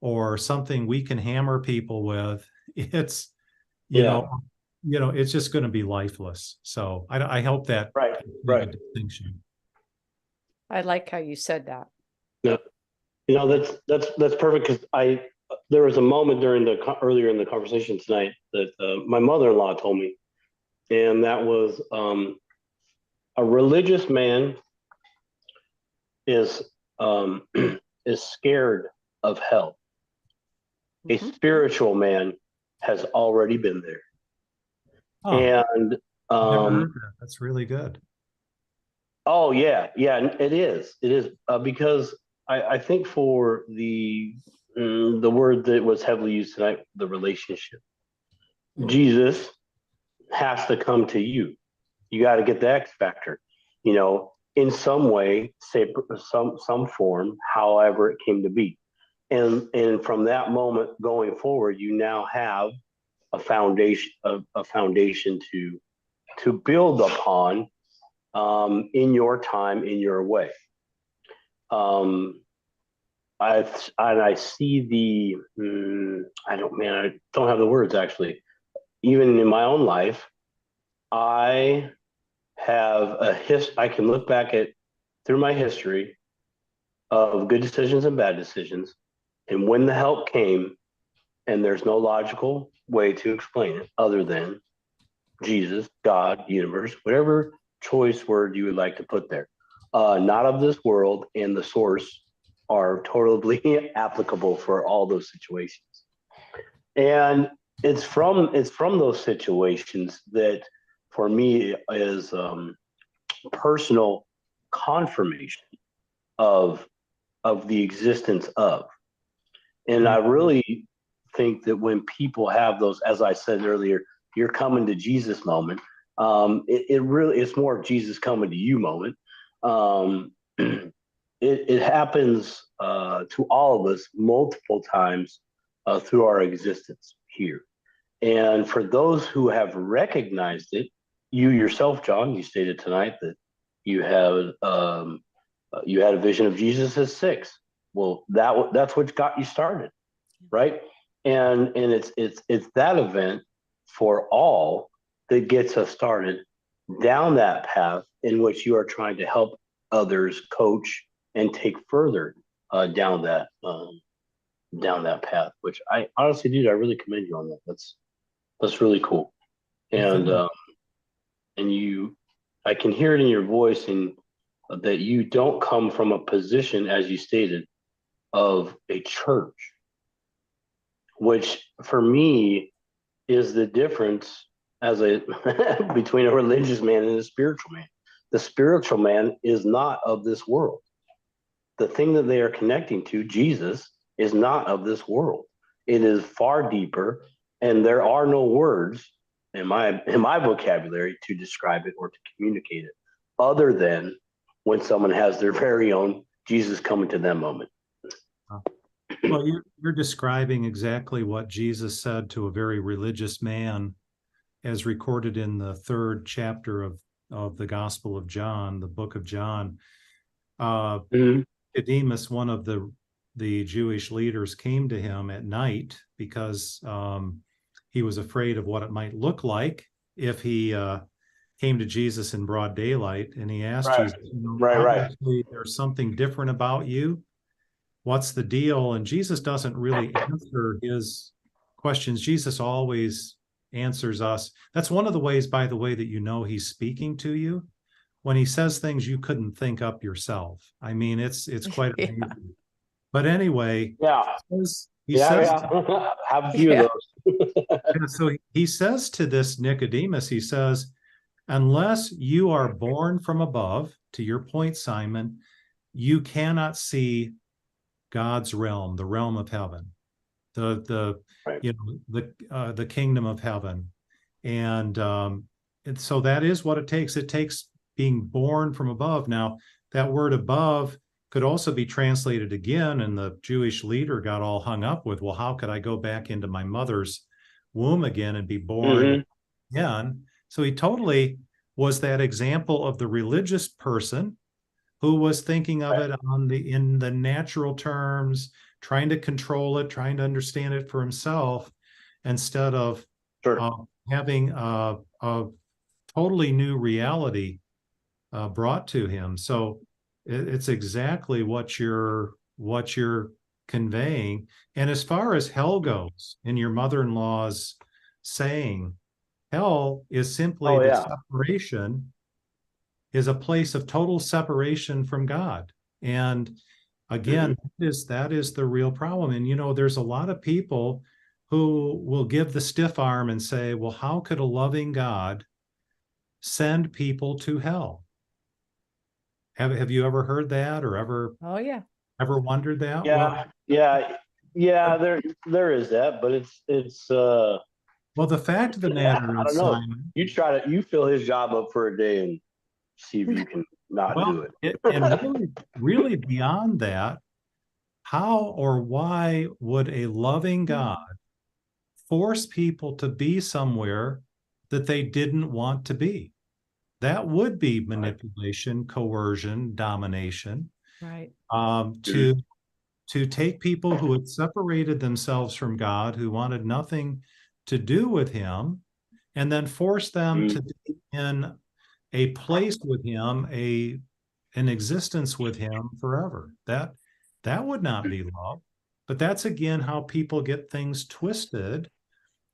or something we can hammer people with, it's it's just going to be lifeless. So I hope that right. distinction. I like how you said that. Yeah, that's perfect, because there was a moment earlier in the conversation tonight that my mother-in-law told me, and that was a religious man is scared of hell. A spiritual man has already been there. Oh, and never heard that. That's really good. Oh yeah, it is because I think for the word that was heavily used tonight, the relationship, Jesus has to come to you. You got to get the X factor, in some way, say some form, however it came to be. And from that moment going forward, you now have a foundation to build upon in your time, in your way. I see I don't have the words actually. Even in my own life, I have I can look back through my history of good decisions and bad decisions. And when the help came, and there's no logical way to explain it other than Jesus, God, universe, whatever choice word you would like to put there, not of this world, and the source are totally applicable for all those situations. And it's from those situations that for me is personal confirmation of the existence of. And I really think that when people have those, as I said earlier, you're coming to Jesus moment, it's more of Jesus coming to you moment. It happens to all of us multiple times through our existence here. And for those who have recognized it, you yourself, John, you stated tonight that you had a vision of Jesus as 6. Well, that's what got you started, right? And it's that event for all that gets us started down that path in which you are trying to help others coach and take further down that path. Which I honestly, dude, I really commend you on that. That's really cool. And I can hear it in your voice, and that you don't come from a position, as you stated, of a church, which for me is the difference between a religious man and a spiritual man. The spiritual man is not of this world. The thing that they are connecting to, Jesus, is not of this world. It is far deeper, and there are no words in my vocabulary to describe it or to communicate it, other than when someone has their very own Jesus coming to them moment. Well, you're describing exactly what Jesus said to a very religious man, as recorded in the 3rd chapter of the Gospel of John, the book of John. Nicodemus, one of the Jewish leaders, came to him at night because he was afraid of what it might look like if he came to Jesus in broad daylight, and he asked Right. Jesus, Right. obviously there's something different about you. What's the deal? And Jesus doesn't really answer his questions. Jesus always answers us. That's one of the ways, by the way, that he's speaking to you, when he says things you couldn't think up yourself. I mean, it's quite amazing. But anyway, he says have a few of those. so he says to this Nicodemus, he says, unless you are born from above, to your point, Simon, you cannot see God's realm, the realm of heaven, the kingdom of heaven. And so that is what it takes. It takes being born from above. Now, that word above could also be translated again, and the Jewish leader got all hung up with, well, how could I go back into my mother's womb again and be born again? So he totally was that example of the religious person who was thinking of it in the natural terms, trying to control it, trying to understand it for himself, instead of having a totally new reality brought to him. So it's exactly what you're conveying. And as far as hell goes, in your mother-in-law's saying, hell is simply the separation, is a place of total separation from God. And again, that is the real problem. And there's a lot of people who will give the stiff arm and say, well, how could a loving God send people to hell? Have you ever heard that, or ever wondered that? There is that, but it's well, the fact of the matter is, I don't know. Simon, you fill his job up for a day and see if you can not do it. And really beyond that, how or why would a loving God force people to be somewhere that they didn't want to be? That would be manipulation, coercion, domination. Right. To take people who had separated themselves from God, who wanted nothing to do with him, and then force them to be in a place with him, an existence with him forever. That would not be love. But that's again how people get things twisted,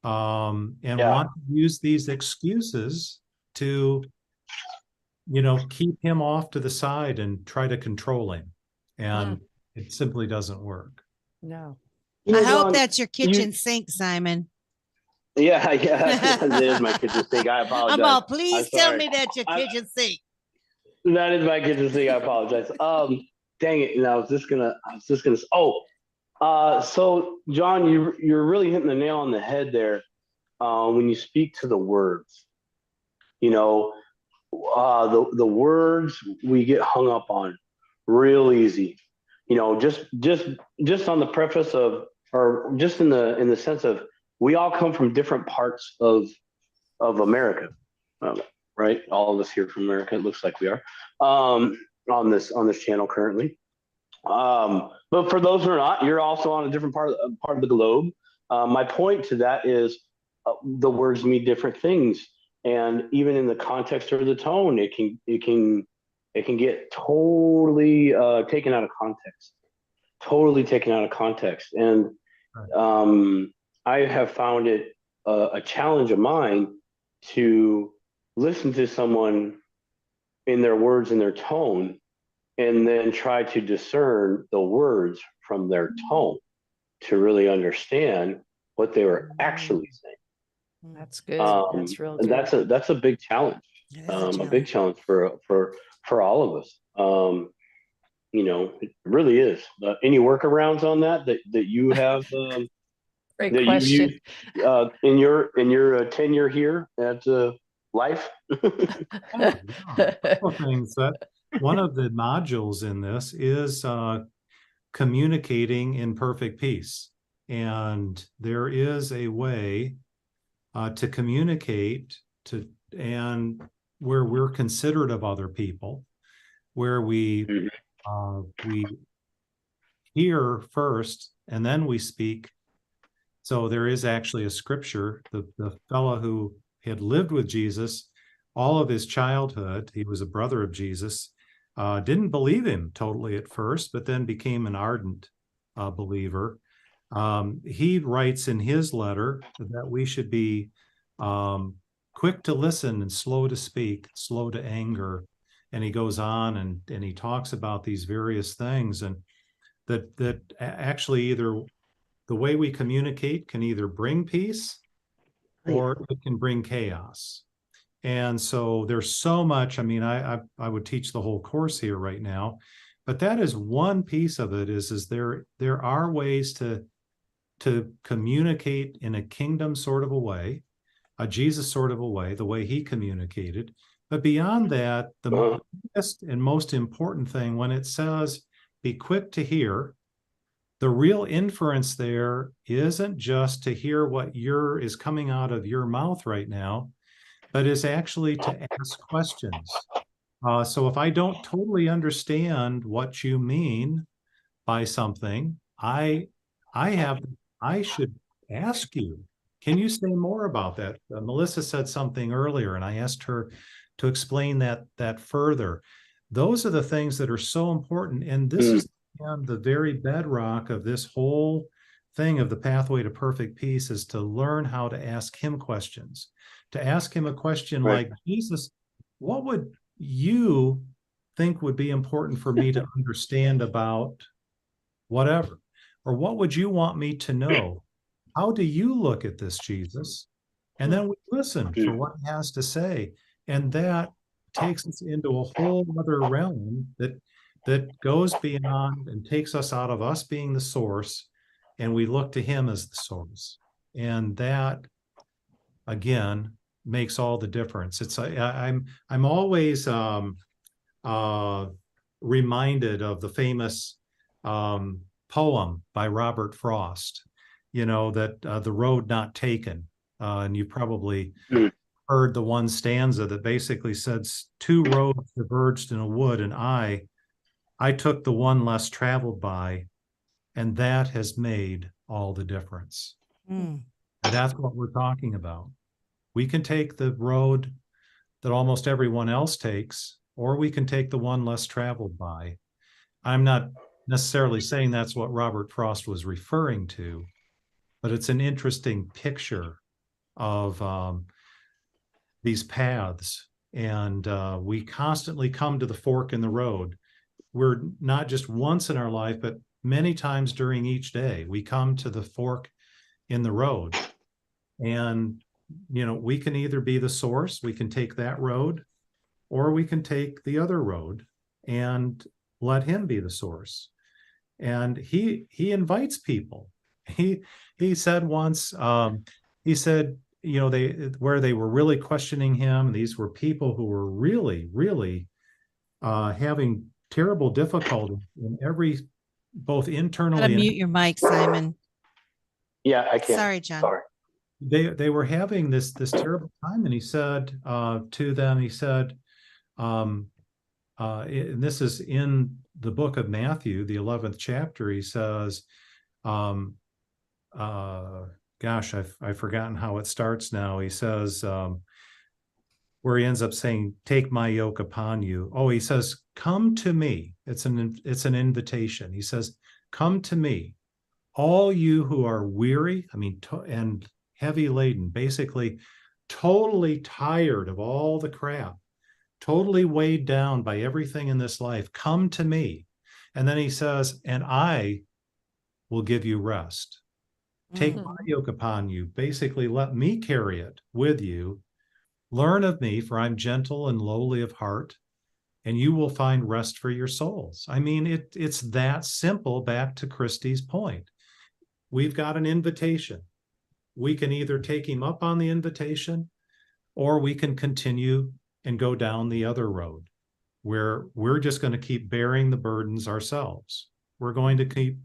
and want to use these excuses to keep him off to the side and try to control him. And it simply doesn't work. No. I hope that's your kitchen sink, Simon. Yeah, that is my kitchen sink. I apologize. I'm all, please tell me that's your kitchen sink. That is my kitchen sink. I apologize. Dang it. I was just gonna. So John, you're really hitting the nail on the head there. When you speak to the words, the words we get hung up on real easy. Just on the preface of, or just in the sense of, we all come from different parts of America, right? All of us here from America, it looks like we are, on this channel currently. But for those who are not, you're also on a different part of the globe. My point to that is, the words mean different things, and even in the context or the tone, it can get totally taken out of context. Totally taken out of context, and I have found it a challenge of mine to listen to someone in their words and their tone, and then try to discern the words from their tone to really understand what they were actually saying. That's good. That's real good. That's a big challenge. A big challenge for all of us. It really is. Any workarounds on that you have? Great question. In your tenure here at Life? One of the modules in this is communicating in perfect peace. And there is a way to communicate and where we're considerate of other people, where we hear first and then we speak So there is actually a scripture. The fellow who had lived with Jesus all of his childhood, he was a brother of Jesus, didn't believe him totally at first, but then became an ardent believer. He writes in his letter that we should be quick to listen and slow to speak, slow to anger. And he goes on and he talks about these various things, and that actually either the way we communicate can either bring peace or it can bring chaos. And so there's so much. I mean, I would teach the whole course here right now, but that is one piece of it. Is there are ways to communicate in a kingdom sort of a way, a Jesus sort of a way, the way he communicated. But beyond that, the best and most important thing when it says be quick to hear, the real inference there isn't just to hear what is coming out of your mouth right now, but is actually to ask questions. So if I don't totally understand what you mean by something, I should ask you, can you say more about that? Melissa said something earlier, and I asked her to explain that further. Those are the things that are so important, and this is the very bedrock of this whole thing of the pathway to perfect peace, is to learn how to ask him questions. To ask him a question like, Jesus, what would you think would be important for me to understand about whatever? Or what would you want me to know? How do you look at this, Jesus? And then we listen for what he has to say. And that takes us into a whole other realm that goes beyond and takes us out of us being the source, and we look to him as the source. And that, again, makes all the difference. It's I'm always reminded of the famous poem by Robert Frost, that The Road Not Taken. And you probably heard the one stanza that basically says, two roads diverged in a wood, and I took the one less traveled by, and that has made all the difference. And that's what we're talking about. We can take the road that almost everyone else takes, or we can take the one less traveled by. I'm not necessarily saying that's what Robert Frost was referring to, but it's an interesting picture of these paths. And we constantly come to the fork in the road. We're not just once in our life, but many times during each day, we come to the fork in the road. And, we can either be the source, we can take that road, or we can take the other road and let him be the source. And he invites people. He said once, he said, where they were really questioning him, these were people who were really, really having terrible difficulty in both internally and mute your mic, Simon. Yeah, I can't. Sorry, John. Sorry. They were having this terrible time, and he said to them, he said, and this is in the book of Matthew, the 11th chapter. He says, gosh, I've forgotten how it starts now. He says, where he ends up saying, take my yoke upon you. Oh, he says, come to me. It's an invitation. He says, come to me, all you who are weary, and heavy laden, basically totally tired of all the crap, totally weighed down by everything in this life. Come to me. And then he says, and I will give you rest. Take my yoke upon you. Basically, let me carry it with you. Learn of me, for I'm gentle and lowly of heart, and you will find rest for your souls. It's that simple. Back to Christy's point. We've got an invitation. We can either take him up on the invitation, or we can continue and go down the other road, where we're just going to keep bearing the burdens ourselves. We're going to keep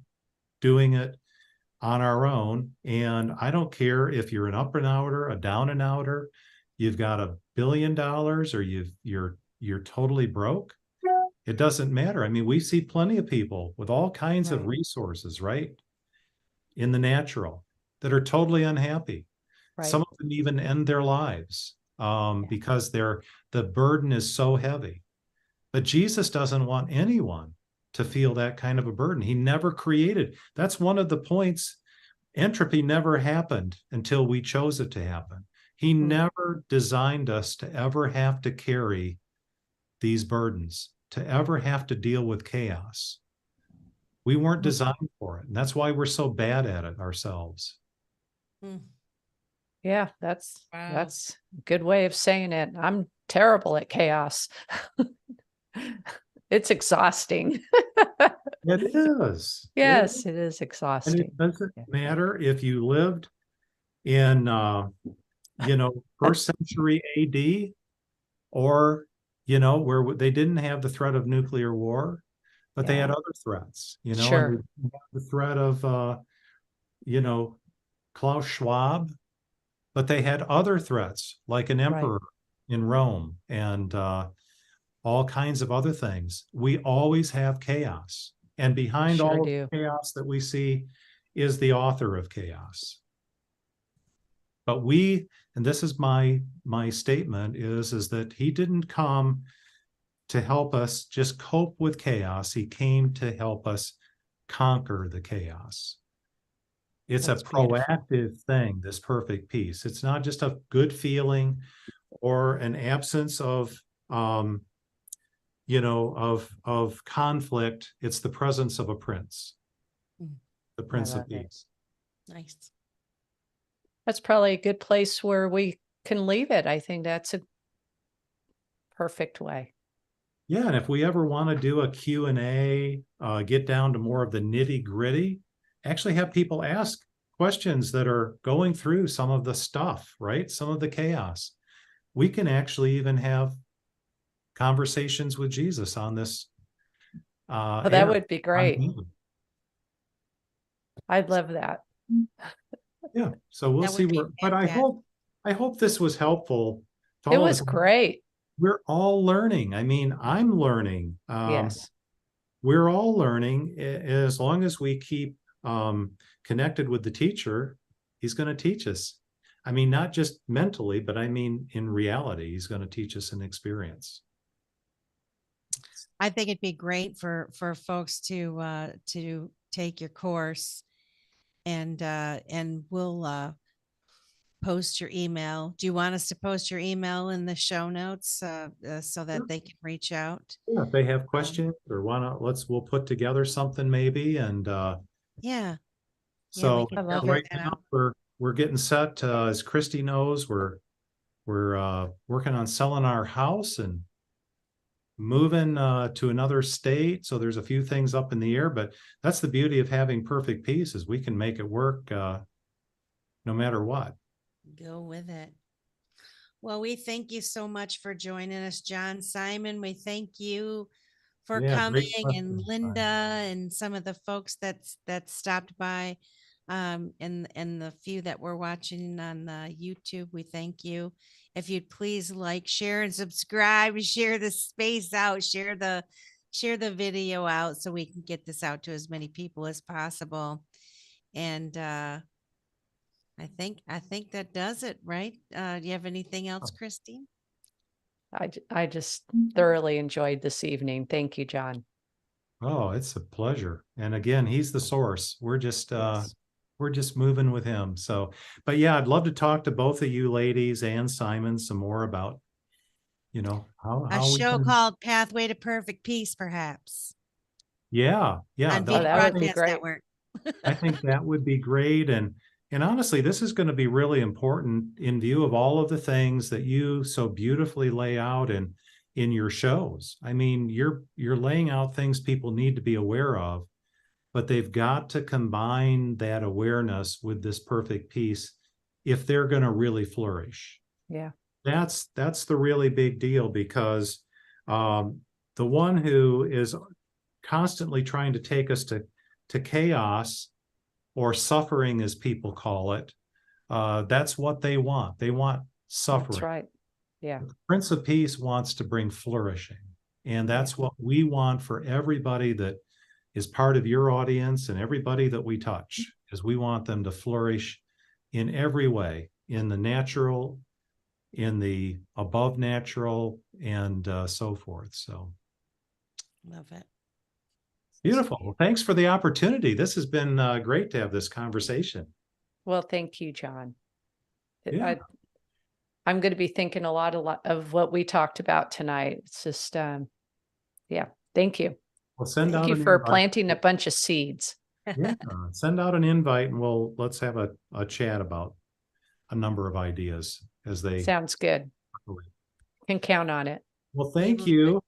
doing it on our own. And I don't care if you're an up and outer, a down and outer, you've got $1 billion, or you're totally broke. It doesn't matter. We see plenty of people with all kinds of resources, right? In the natural. that are totally unhappy. Right. Some of them even end their lives because the burden is so heavy. But Jesus doesn't want anyone to feel that kind of a burden. He never created. That's one of the points. Entropy never happened until we chose it to happen. He never designed us to ever have to carry these burdens, to ever have to deal with chaos. We weren't designed for it. And that's why we're so bad at it ourselves. Yeah, that's Wow. that's a good way of saying it. I'm terrible at chaos. It's exhausting. It is. Yes, it is And exhausting. it doesn't matter if you lived in, first century AD or, where they didn't have the threat of nuclear war, but they had other threats, Sure. and we have the threat of, Klaus Schwab, but they had other threats like an emperor in Rome and all kinds of other things. We always have chaos. And behind all of the chaos that we see is the author of chaos. But and this is my statement, is that he didn't come to help us just cope with chaos. He came to help us conquer the chaos. It's a proactive thing, this perfect peace. It's not just a good feeling or an absence of conflict. It's the presence of a prince, the Prince of Peace. Nice. That's probably a good place where we can leave it. I think that's a perfect way. Yeah, and if we ever want to do a Q&A, get down to more of the nitty gritty, actually have people ask questions that are going through some of the stuff, right? Some of the chaos. We can actually even have conversations with Jesus on this. That would be great. I'd love that. Yeah, so we'll see where, but I hope this was helpful. It was great. We're all learning. I mean, I'm learning. Yes. We're all learning. As long as we keep connected with the teacher, he's going to teach us. I mean, not just mentally, but I mean, in reality, he's going to teach us an experience. I think it'd be great for folks to take your course, and we'll post your email. Do you want us to post your email in the show notes so that they can reach out? Yeah, if they have questions or we'll put together something maybe. And yeah. So Yeah, right now we're getting set. As Christy knows, we're working on selling our house and moving to another state. So there's a few things up in the air, but that's the beauty of having perfect peace, is we can make it work no matter what. Go with it. Well, we thank you so much for joining us, John. Simon, we thank you for coming, and Linda and some of the folks that stopped by, and the few that were watching on the YouTube. We thank you. If you'd please like, share, and subscribe, share the space out, share the video out so we can get this out to as many people as possible. And I think that does it, right? Do you have anything else, Christine? I just thoroughly enjoyed this evening. Thank you, John. Oh, it's a pleasure. And again, he's the source. We're just moving with him. So, but yeah, I'd love to talk to both of you ladies and Simon some more about, how a show called Pathway to Perfect Peace, perhaps. Yeah. On Vita Broadcast Network. I think that would be great. And honestly, this is going to be really important in view of all of the things that you so beautifully lay out in your shows. I mean, you're laying out things people need to be aware of, but they've got to combine that awareness with this perfect peace if they're going to really flourish. Yeah. That's the really big deal, because the one who is constantly trying to take us to chaos, or suffering as people call it, that's what they want. They want suffering. That's right. Yeah. The Prince of Peace wants to bring flourishing. And that's what we want for everybody that is part of your audience and everybody that we touch, is we want them to flourish in every way, in the natural, in the above natural, and so forth. So Love it. beautiful. Well, thanks for the opportunity. This has been great to have this conversation. Well, thank you, John. Yeah. I'm going to be thinking a lot of what we talked about tonight. It's just, yeah, thank you. We'll send Thank out you an for invite. planting a bunch of seeds. Yeah, send out an invite and let's have a chat about a number of ideas as they. Sounds good. Can count on it. Well, thank you.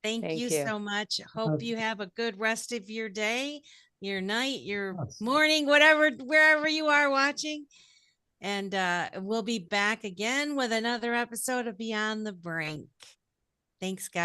Thank you so much. Hope you have a good rest of your day, your night, your morning, whatever, wherever you are watching. And we'll be back again with another episode of Beyond the Brink. Thanks, guys.